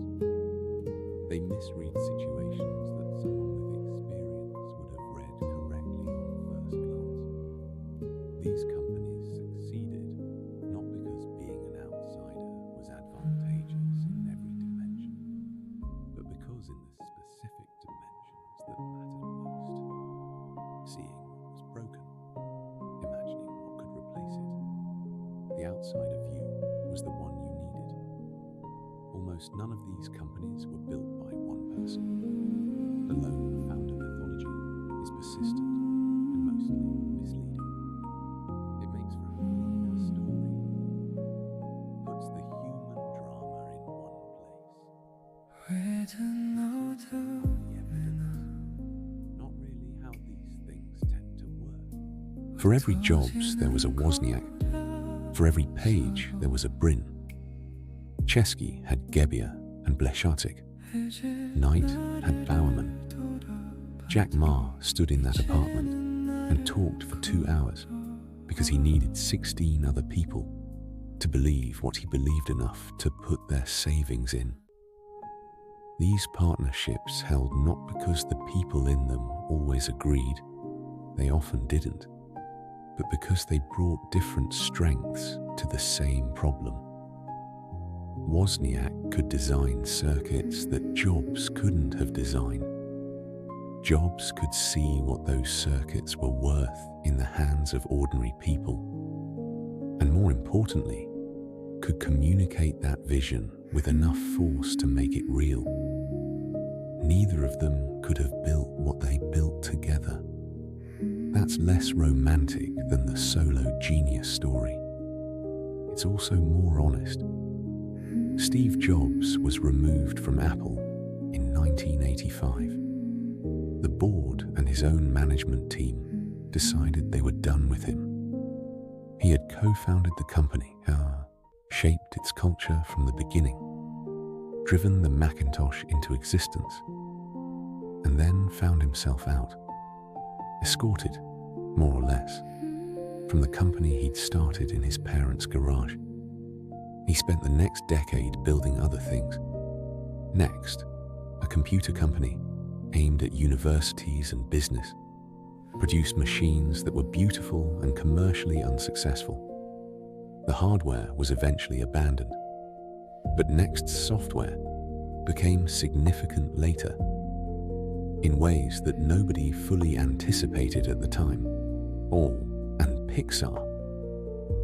They misread situations that someone with experience would have read correctly on first glance. These companies succeeded not because being an outsider was advantageous in every dimension, but because in the specific dimensions that mattered most, seeing what was broken, imagining what could replace it, the outsider view was the one you needed. Almost none of these companies were built by one person. The lone founder mythology is persistent and mostly misleading. It makes for a cleaner story, puts the human drama in one place. The evidence, not really how these things tend to work. For every Jobs, there was a Wozniak. For every Page, there was a Brin. Chesky had Gebbia and Bleschatik. Knight had Bowerman. Jack Ma stood in that apartment and talked for 2 hours because he needed 16 other people to believe what he believed enough to put their savings in. These partnerships held not because the people in them always agreed, they often didn't, but because they brought different strengths to the same problem. Wozniak could design circuits that Jobs couldn't have designed. Jobs could see what those circuits were worth in the hands of ordinary people, and more importantly, could communicate that vision with enough force to make it real. Neither of them could have built what they built together. That's less romantic than the solo genius story. It's also more honest. Steve Jobs was removed from Apple in 1985. The board and his own management team decided they were done with him. He had co-founded the company, shaped its culture from the beginning, driven the Macintosh into existence, and then found himself out, escorted, more or less, from the company he'd started in his parents' garage. He spent the next decade building other things. Next, a computer company aimed at universities and business, produced machines that were beautiful and commercially unsuccessful. The hardware was eventually abandoned, but Next's software became significant later, in ways that nobody fully anticipated at the time. And Pixar,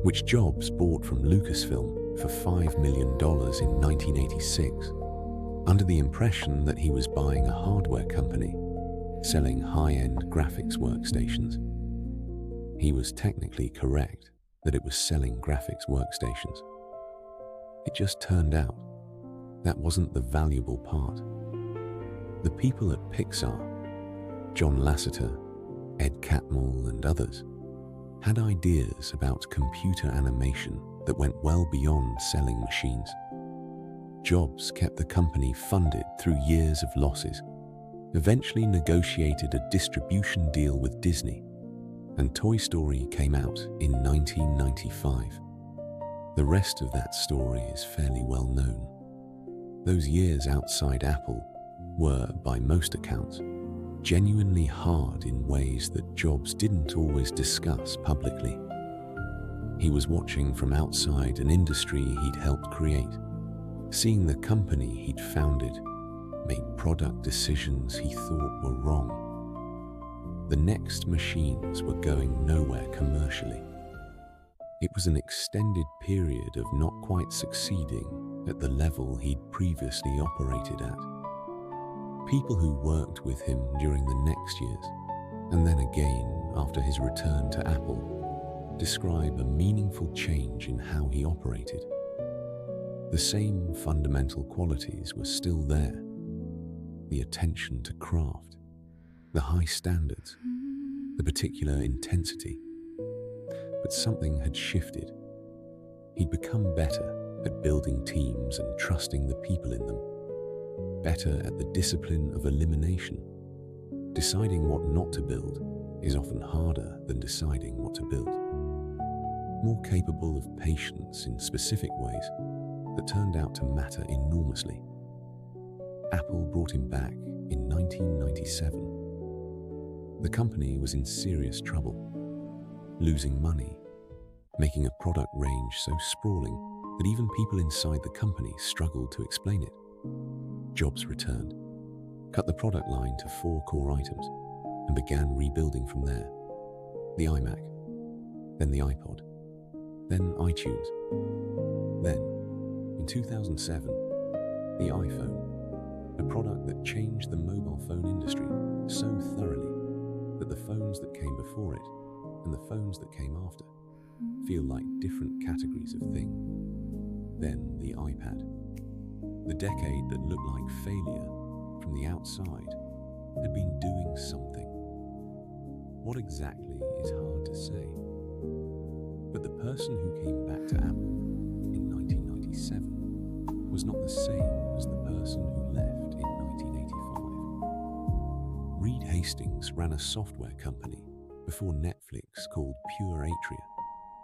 which Jobs bought from Lucasfilm for $5 million in 1986, under the impression that he was buying a hardware company selling high-end graphics workstations. He was technically correct that it was selling graphics workstations. It just turned out that wasn't the valuable part. The people at Pixar, John Lasseter, Ed Catmull, and others, had ideas about computer animation that went well beyond selling machines. Jobs kept the company funded through years of losses, eventually negotiated a distribution deal with Disney, and Toy Story came out in 1995. The rest of that story is fairly well known. Those years outside Apple were, by most accounts, genuinely hard in ways that Jobs didn't always discuss publicly. He was watching from outside an industry he'd helped create, seeing the company he'd founded make product decisions he thought were wrong. The Next machines were going nowhere commercially. It was an extended period of not quite succeeding at the level he'd previously operated at. People who worked with him during the next years, and then again after his return to Apple, describe a meaningful change in how he operated. The same fundamental qualities were still there: the attention to craft, the high standards, the particular intensity. But something had shifted. He'd become better at building teams and trusting the people in them, better at the discipline of elimination. Deciding what not to build is often harder than deciding what to build. More capable of patience in specific ways that turned out to matter enormously. Apple brought him back in 1997. The company was in serious trouble, losing money, making a product range so sprawling that even people inside the company struggled to explain it. Jobs returned, cut the product line to 4 core items, and began rebuilding from there. The iMac, then the iPod, then iTunes. Then, in 2007, the iPhone, a product that changed the mobile phone industry so thoroughly that the phones that came before it and the phones that came after feel like different categories of thing. Then the iPad, the decade that looked like failure from the outside, had been doing something. What exactly is hard to say. But the person who came back to Apple in 1997 was not the same as the person who left in 1985. Reed Hastings ran a software company before Netflix called Pure Atria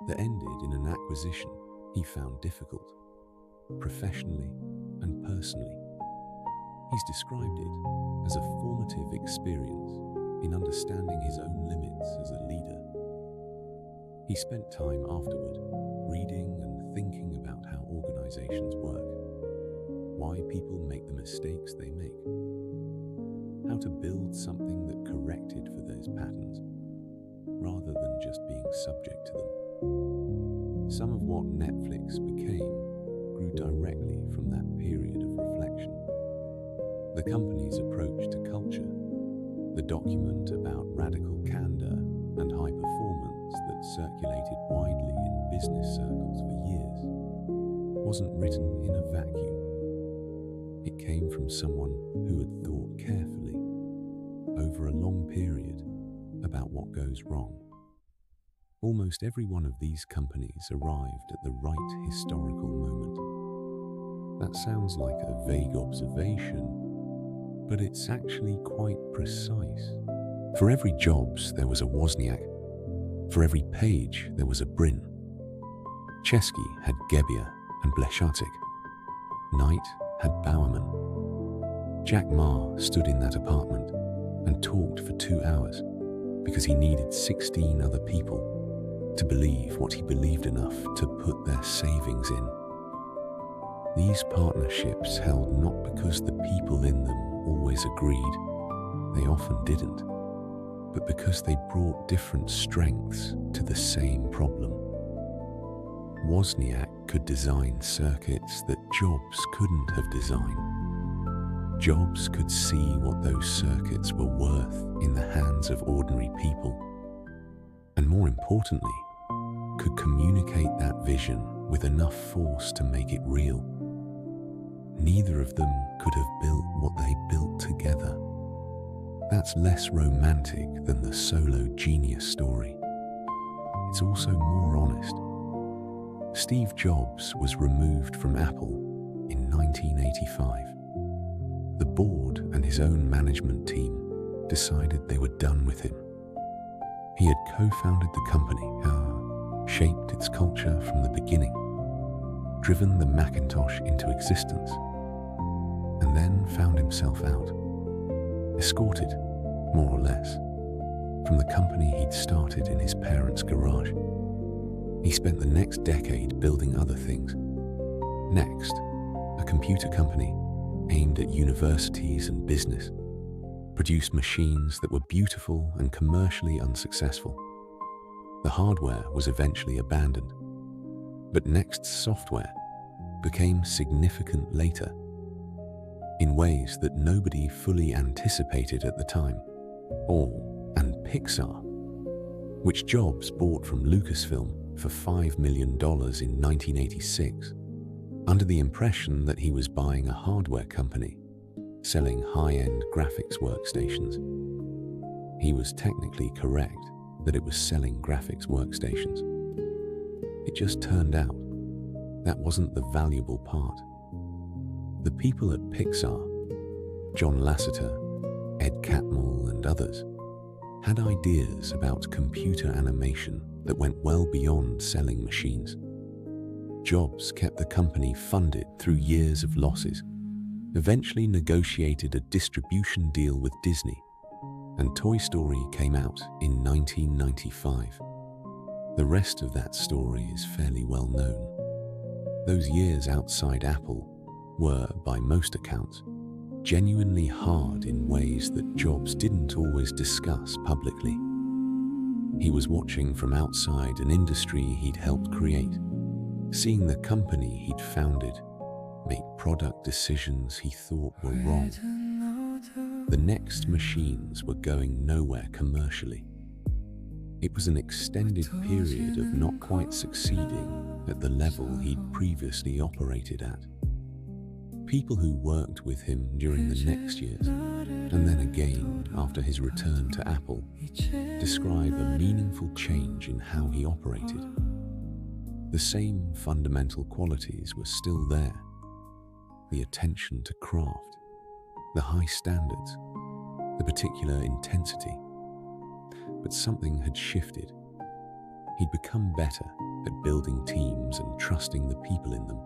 that ended in an acquisition he found difficult, professionally and personally. He's described it as a formative experience in understanding his own limits as a leader. He spent time afterward reading and thinking about how organizations work, why people make the mistakes they make, how to build something that corrected for those patterns, rather than just being subject to them. Some of what Netflix became grew directly from that period of reflection. The company's approach to culture, the document about radical candor and high performance that circulated widely in business circles for years, wasn't written in a vacuum. It came from someone who had thought carefully, over a long period, about what goes wrong. Almost every one of these companies arrived at the right historical moment. That sounds like a vague observation, but it's actually quite precise. For every Jobs, there was a Wozniak. For every Page, there was a Brin. Chesky had Gebbia and Bleschatik. Knight had Bowerman. Jack Ma stood in that apartment and talked for 2 hours because he needed 16 other people to believe what he believed enough to put their savings in. These partnerships held not because the people in them always agreed, they often didn't, but because they brought different strengths to the same problem. Wozniak could design circuits that Jobs couldn't have designed. Jobs could see what those circuits were worth in the hands of ordinary people, and more importantly, could communicate that vision with enough force to make it real. Neither of them could have built what they built together. That's less romantic than the solo genius story. It's also more honest. Steve Jobs was removed from Apple in 1985. The board and his own management team decided they were done with him. He had co-founded the company, shaped its culture from the beginning, driven the Macintosh into existence, and then found himself out, escorted, more or less, from the company he'd started in his parents' garage. He spent the next decade building other things. Next, a computer company aimed at universities and business, produced machines that were beautiful and commercially unsuccessful. The hardware was eventually abandoned, but Next's software became significant later, in ways that nobody fully anticipated at the time. And Pixar, which Jobs bought from Lucasfilm for $5 million in 1986, under the impression that he was buying a hardware company selling high-end graphics workstations. He was technically correct that it was selling graphics workstations. It just turned out that wasn't the valuable part. The people at Pixar, John Lasseter, Ed Catmull, and others, had ideas about computer animation that went well beyond selling machines. Jobs kept the company funded through years of losses, eventually negotiated a distribution deal with Disney, and Toy Story came out in 1995. The rest of that story is fairly well known. Those years outside Apple were, by most accounts, genuinely hard in ways that Jobs didn't always discuss publicly. He was watching from outside an industry he'd helped create, seeing the company he'd founded make product decisions he thought were wrong. The Next machines were going nowhere commercially. It was an extended period of not quite succeeding at the level he'd previously operated at. People who worked with him during the next years, and then again after his return to Apple, describe a meaningful change in how he operated. The same fundamental qualities were still there. The attention to craft, the high standards, the particular intensity. But something had shifted. He'd become better at building teams and trusting the people in them.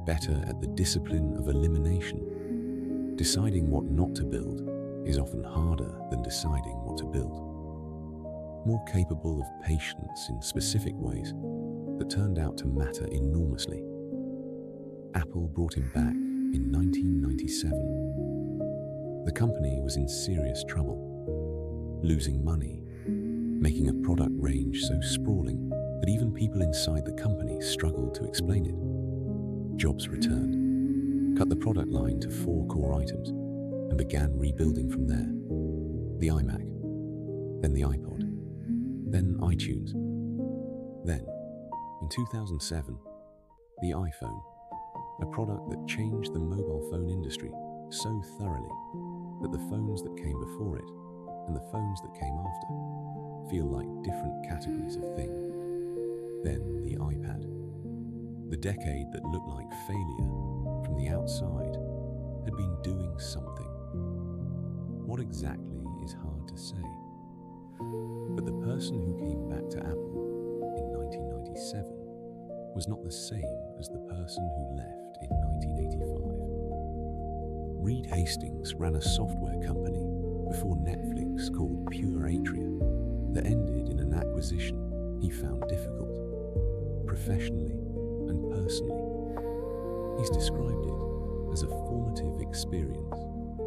Better at the discipline of elimination. Deciding what not to build is often harder than deciding what to build. More capable of patience in specific ways that turned out to matter enormously. Apple brought him back in 1997. The company was in serious trouble, losing money, making a product range so sprawling that even people inside the company struggled to explain it. Jobs returned, cut the product line to 4 core items, and began rebuilding from there. The iMac, then the iPod, then iTunes. Then, in 2007, the iPhone, a product that changed the mobile phone industry so thoroughly that the phones that came before it and the phones that came after feel like different categories of thing. Then the iPad, the decade that looked like failure from the outside, had been doing something. What exactly is hard to say. But the person who came back to Apple in 1997 was not the same as the person who left in 1985. Reed Hastings ran a software company before Netflix called Pure Atria that ended in an acquisition he found difficult, professionally and personally. He's described it as a formative experience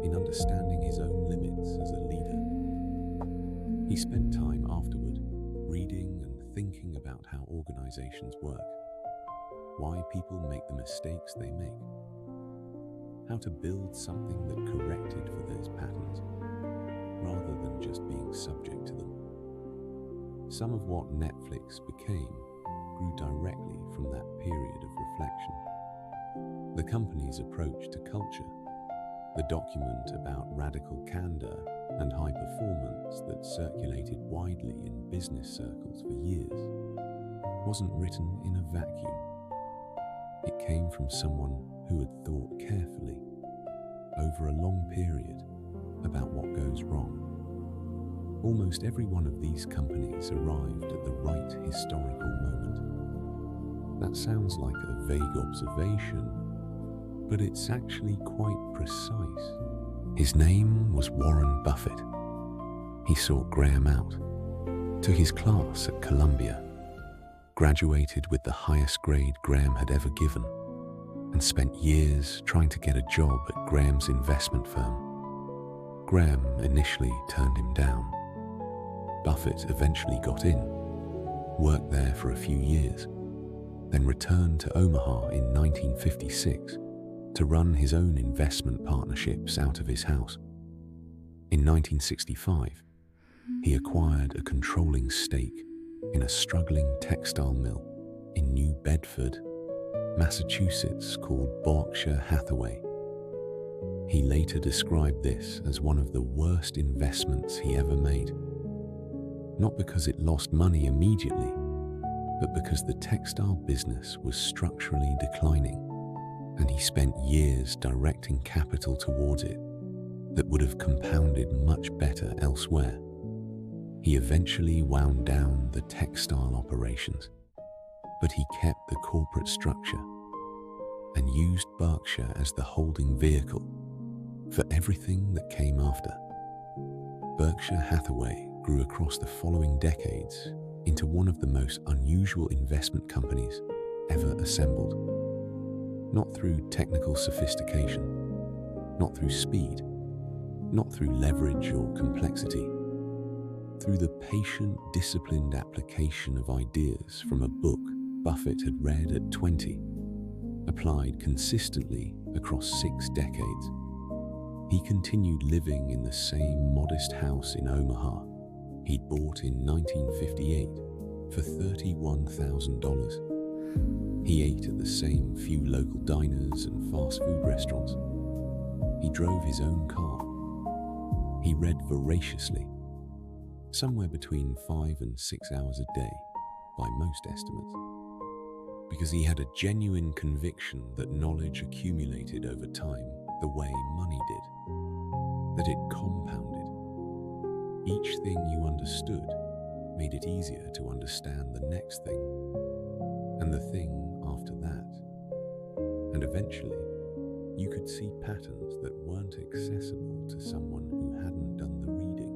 in understanding his own limits as a leader. He spent time afterward reading and thinking about how organizations work, why people make the mistakes they make, how to build something that corrected for those patterns, rather than just being subject to them. Some of what Netflix became grew directly from that period of reflection. The company's approach to culture, the document about radical candor and high performance that circulated widely in business circles for years, wasn't written in a vacuum. It came from someone who had thought carefully, over a long period about what goes wrong. Almost every one of these companies arrived at the right historical moment. That sounds like a vague observation, but it's actually quite precise. His name was Warren Buffett. He sought Graham out, took his class at Columbia, graduated with the highest grade Graham had ever given, and spent years trying to get a job at Graham's investment firm. Graham initially turned him down. Buffett eventually got in, worked there for a few years, then returned to Omaha in 1956 to run his own investment partnerships out of his house. In 1965, he acquired a controlling stake in a struggling textile mill in New Bedford, Massachusetts called Berkshire Hathaway. He later described this as one of the worst investments he ever made. Not because it lost money immediately, but because the textile business was structurally declining, and he spent years directing capital towards it that would have compounded much better elsewhere. He eventually wound down the textile operations, but he kept the corporate structure and used Berkshire as the holding vehicle for everything that came after. Berkshire Hathaway grew across the following decades into one of the most unusual investment companies ever assembled. Not through technical sophistication, not through speed, not through leverage or complexity, through the patient, disciplined application of ideas from a book Buffett had read at 20, applied consistently across 6 decades. He continued living in the same modest house in Omaha he'd bought in 1958 for $31,000. He ate at the same few local diners and fast food restaurants. He drove his own car. He read voraciously, somewhere between 5 and 6 hours a day, by most estimates, because he had a genuine conviction that knowledge accumulated over time the way money did, that it compounded. Each thing you understood made it easier to understand the next thing, and the thing after that. And eventually, you could see patterns that weren't accessible to someone who hadn't done the reading.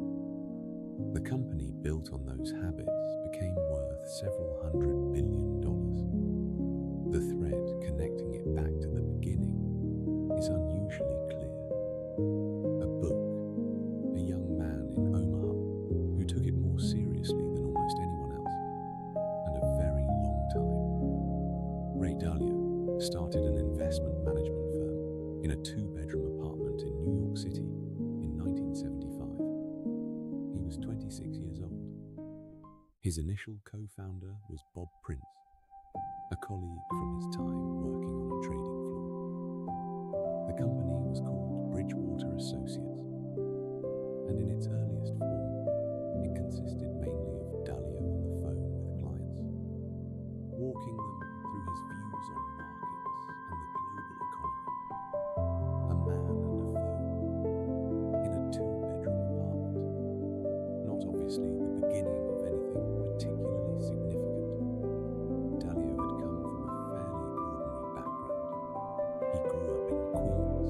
The company built on those habits became worth several $100 billion. The thread connecting it back to the beginning is unusually clear. A book, a young man in Omaha who took it more seriously than almost anyone else, and a very long time. Ray Dalio started an investment management firm in a 2-bedroom apartment in New York City in 1975. He was 26 years old. His initial co-founder was Bob Prince, a colleague from his time working on a trading floor. The company was called Bridgewater Associates, and in its earliest form, it consisted mainly of Dalio on the phone with clients, walking them through his views on markets and the global economy. A man and a phone in a 2-bedroom apartment. Not obviously the beginning of anything particularly significant. Dalio had come from a fairly ordinary background. He grew up in Queens,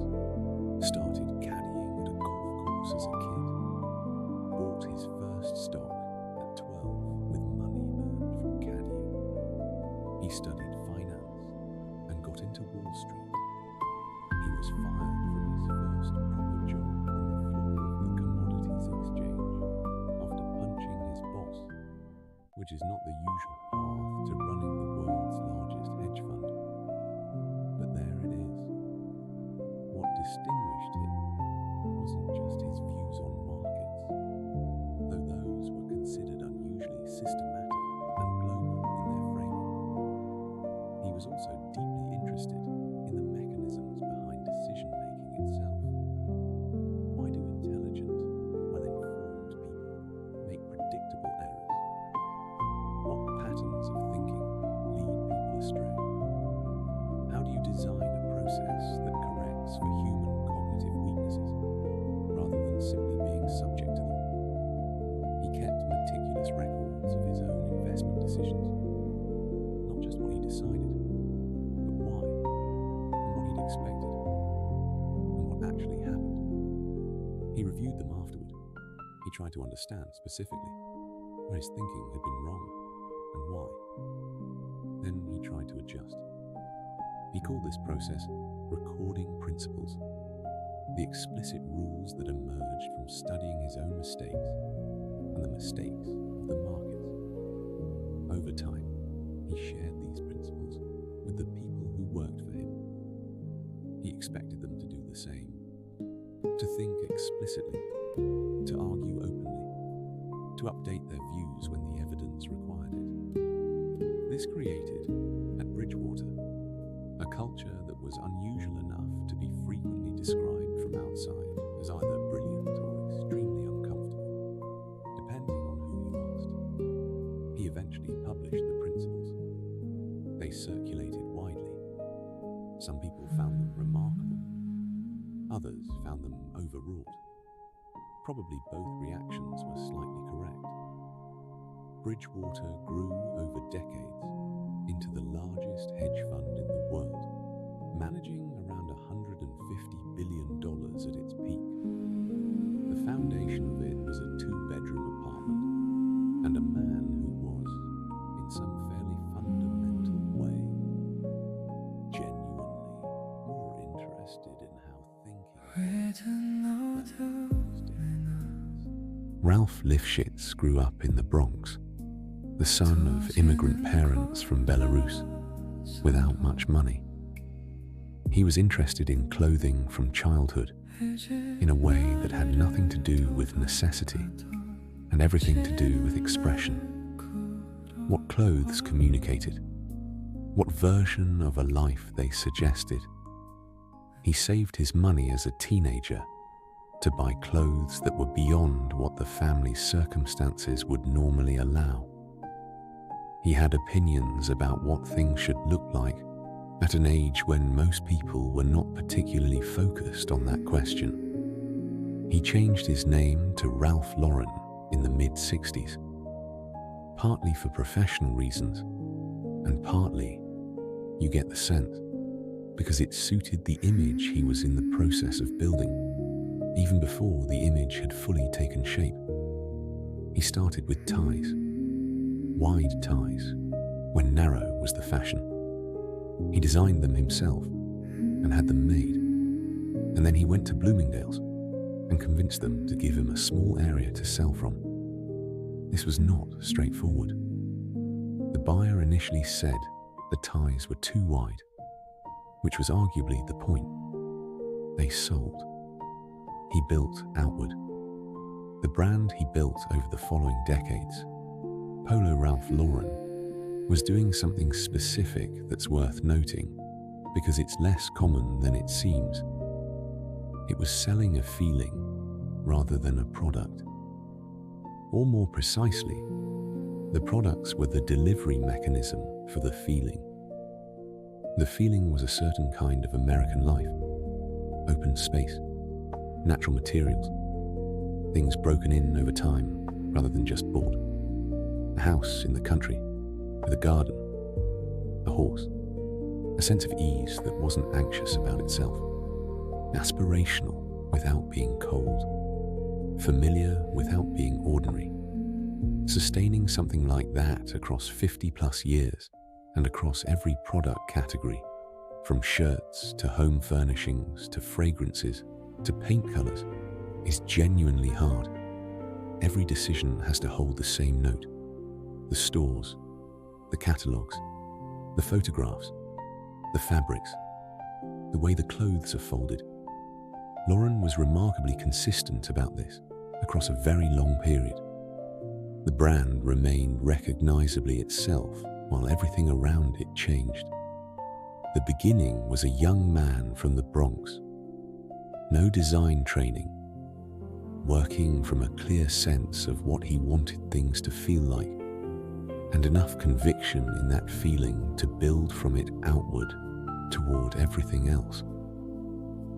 started caddying at a golf course as a kid, bought his first stock at 12 with money earned from caddying. He studied finance and got into Wall Street. He was fired from his first proper job on the floor of the Commodities Exchange after punching his boss, which is not the usual path to running the world's largest hedge fund. But there it is. What distinguished him wasn't just his views on markets, though those were considered unusually systematic and global in their framing. He was also deeply interested in the mechanisms behind decision-making itself. Why do intelligent, well-informed people make predictable errors? What patterns of thinking lead people astray? How do you design a process that corrects for human cognitive reviewed them afterward. He tried to understand specifically where his thinking had been wrong and why. Then he tried to adjust. He called this process recording principles, the explicit rules that emerged from studying his own mistakes and the mistakes of the markets. Over time, he shared these principles with the people who worked for him. He expected them to do the same, to think explicitly, to argue openly, to update their views when the evidence required it. This created, at Bridgewater, a culture that was unusual enough to be frequently described from outside as either brilliant or extremely uncomfortable, depending on who you asked. He eventually published the principles. They circulated widely. Some people found them remarkable. Others found them overwrought. Probably both reactions were slightly correct. Bridgewater grew over decades into the largest hedge fund in the world, managing around $150 billion at its peak. The foundation of it was a 2-bedroom apartment and a man who was, in some fairly fundamental way, genuinely more interested in how thinking. Ralph Lifshitz grew up in the Bronx, the son of immigrant parents from Belarus, without much money. He was interested in clothing from childhood in a way that had nothing to do with necessity and everything to do with expression. What clothes communicated, what version of a life they suggested. He saved his money as a teenager to buy clothes that were beyond what the family's circumstances would normally allow. He had opinions about what things should look like at an age when most people were not particularly focused on that question. He changed his name to Ralph Lauren in the mid-60s, partly for professional reasons, and partly, you get the sense, because it suited the image he was in the process of building, even before the image had fully taken shape. He started with ties. Wide ties, when narrow was the fashion. He designed them himself and had them made. And then he went to Bloomingdale's and convinced them to give him a small area to sell from. This was not straightforward. The buyer initially said the ties were too wide, which was arguably the point. They sold. He built outward. The brand he built over the following decades, Polo Ralph Lauren, was doing something specific that's worth noting because it's less common than it seems. It was selling a feeling rather than a product. Or more precisely, the products were the delivery mechanism for the feeling. The feeling was a certain kind of American life, open space, natural materials, things broken in over time rather than just bought. A house in the country, with a garden, a horse, a sense of ease that wasn't anxious about itself, aspirational without being cold, familiar without being ordinary. Sustaining something like that across 50+ years and across every product category, from shirts to home furnishings to fragrances to paint colors, is genuinely hard. Every decision has to hold the same note. The stores, the catalogs, the photographs, the fabrics, the way the clothes are folded. Lauren was remarkably consistent about this across a very long period. The brand remained recognizably itself while everything around it changed. The beginning was a young man from the Bronx. No design training, working from a clear sense of what he wanted things to feel like, and enough conviction in that feeling to build from it outward toward everything else.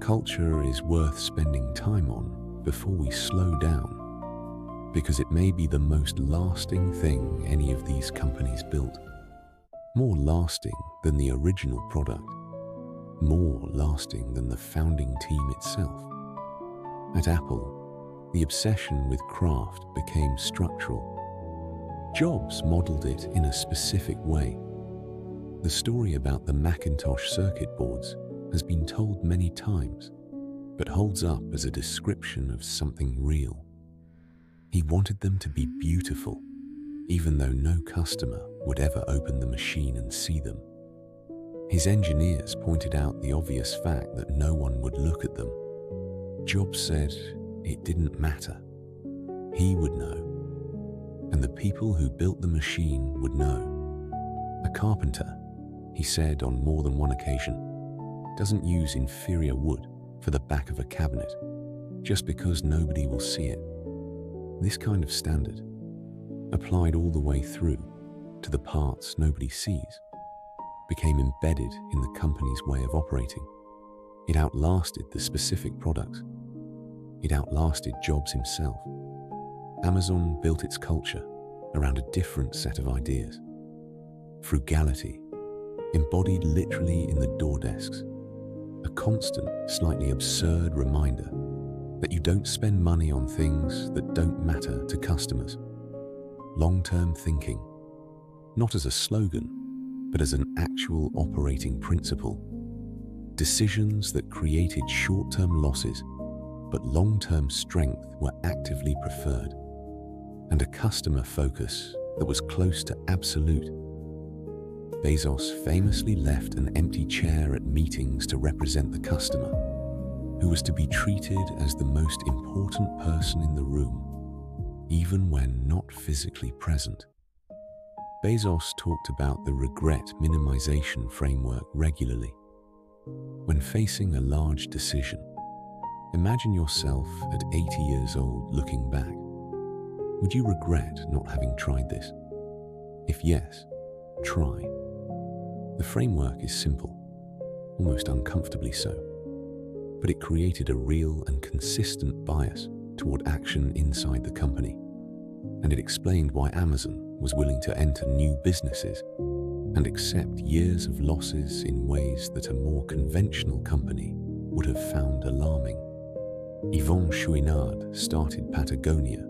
Culture is worth spending time on before we slow down, because it may be the most lasting thing any of these companies built. More lasting than the original product, more lasting than the founding team itself. At Apple, The obsession with craft became structural. Jobs modeled it in a specific way. The story about the Macintosh circuit boards has been told many times, but holds up as a description of something real. He wanted them to be beautiful, even though no customer would ever open the machine and see them. His engineers pointed out the obvious fact that no one would look at them. Jobs said it didn't matter. He would know, and the people who built the machine would know. A carpenter, he said on more than one occasion, doesn't use inferior wood for the back of a cabinet just because nobody will see it. This kind of standard, applied all the way through to the parts nobody sees, became embedded in the company's way of operating. It outlasted the specific products. It outlasted Jobs himself. Amazon built its culture around a different set of ideas. Frugality, embodied literally in the door desks. A constant, slightly absurd reminder that you don't spend money on things that don't matter to customers. Long-term thinking, not as a slogan, but as an actual operating principle. Decisions that created short-term losses, but long-term strength were actively preferred, and a customer focus that was close to absolute. Bezos famously left an empty chair at meetings to represent the customer, who was to be treated as the most important person in the room, even when not physically present. Bezos talked about the regret minimization framework regularly. When facing a large decision, imagine yourself at 80 years old looking back. Would you regret not having tried this? If yes, try. The framework is simple, almost uncomfortably so, but it created a real and consistent bias toward action inside the company, and it explained why Amazon was willing to enter new businesses and accept years of losses in ways that a more conventional company would have found alarming. Yvon Chouinard started Patagonia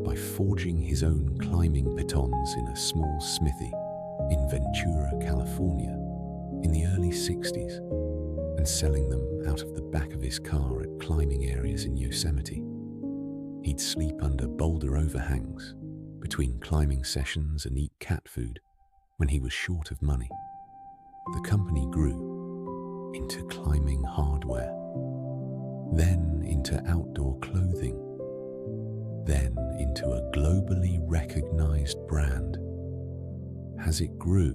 by forging his own climbing pitons in a small smithy in Ventura, California, in the early 60s, and selling them out of the back of his car at climbing areas in Yosemite. He'd sleep under boulder overhangs between climbing sessions and eat cat food when he was short of money. The company grew into climbing hardware, then into outdoor clothing, then into a globally recognized brand. As it grew,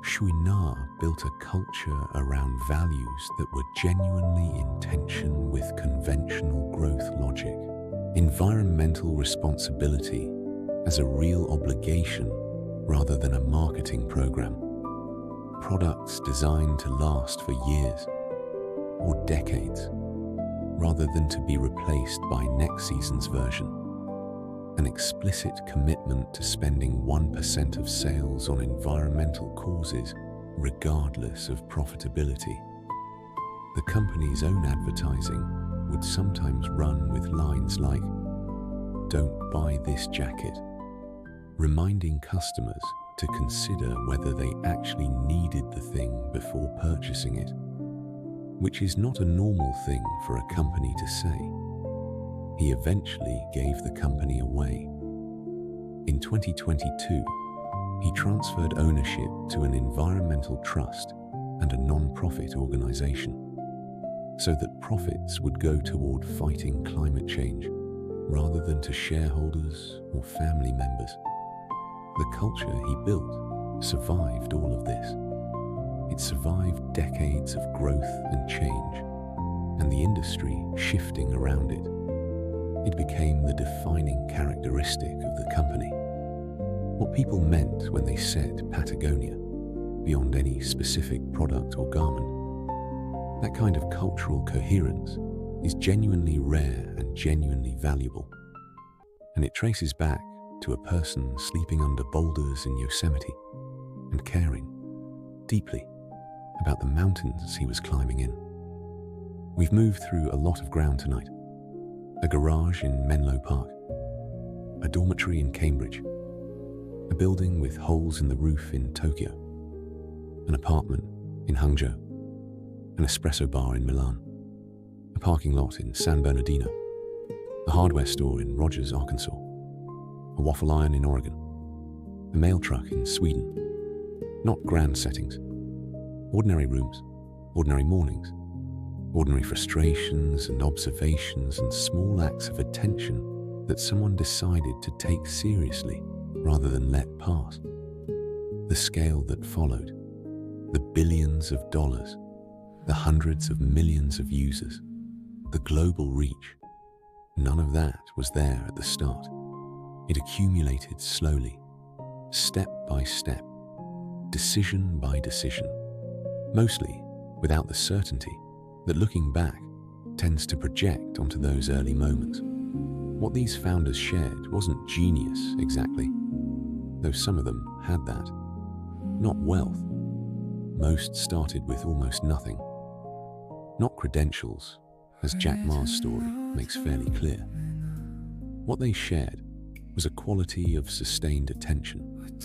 Chouinard built a culture around values that were genuinely in tension with conventional growth logic. Environmental responsibility as a real obligation rather than a marketing program. Products designed to last for years or decades rather than to be replaced by next season's version. An explicit commitment to spending 1% of sales on environmental causes regardless of profitability. The company's own advertising would sometimes run with lines like, "Don't buy this jacket," reminding customers to consider whether they actually needed the thing before purchasing it, which is not a normal thing for a company to say. He eventually gave the company away. In 2022, he transferred ownership to an environmental trust and a non-profit organization, so that profits would go toward fighting climate change rather than to shareholders or family members. The culture he built survived all of this. It survived decades of growth and change, and the industry shifting around it. It became the defining characteristic of the company. What people meant when they said Patagonia, beyond any specific product or garment. That kind of cultural coherence is genuinely rare and genuinely valuable. And it traces back to a person sleeping under boulders in Yosemite and caring deeply about the mountains he was climbing in. We've moved through a lot of ground tonight. a garage in Menlo Park, a dormitory in Cambridge, a building with holes in the roof in Tokyo, an apartment in Hangzhou, an espresso bar in Milan, a parking lot in San Bernardino, a hardware store in Rogers, Arkansas, a waffle iron in Oregon, a mail truck in Sweden. Not grand settings. Ordinary rooms, ordinary mornings, ordinary frustrations and observations and small acts of attention that someone decided to take seriously rather than let pass. The scale that followed, the billions of dollars, the hundreds of millions of users, the global reach, none of that was there at the start. It accumulated slowly, step by step, decision by decision, mostly without the certainty that looking back tends to project onto those early moments. What these founders shared wasn't genius exactly, though some of them had that. Not wealth. Most started with almost nothing. Not credentials, as Jack Ma's story makes fairly clear. What they shared was a quality of sustained attention,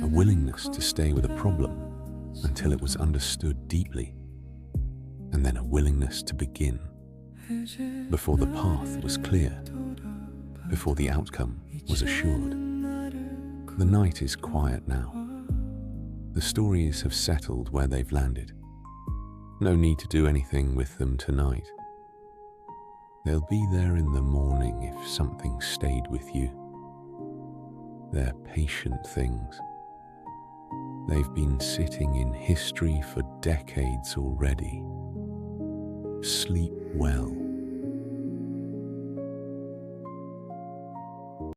a willingness to stay with a problem until it was understood deeply, and then a willingness to begin before the path was clear, before the outcome was assured. The night is quiet now. The stories have settled where they've landed. No need to do anything with them tonight. They'll be there in the morning if something stayed with you. They're patient things. They've been sitting in history for decades already. Sleep well.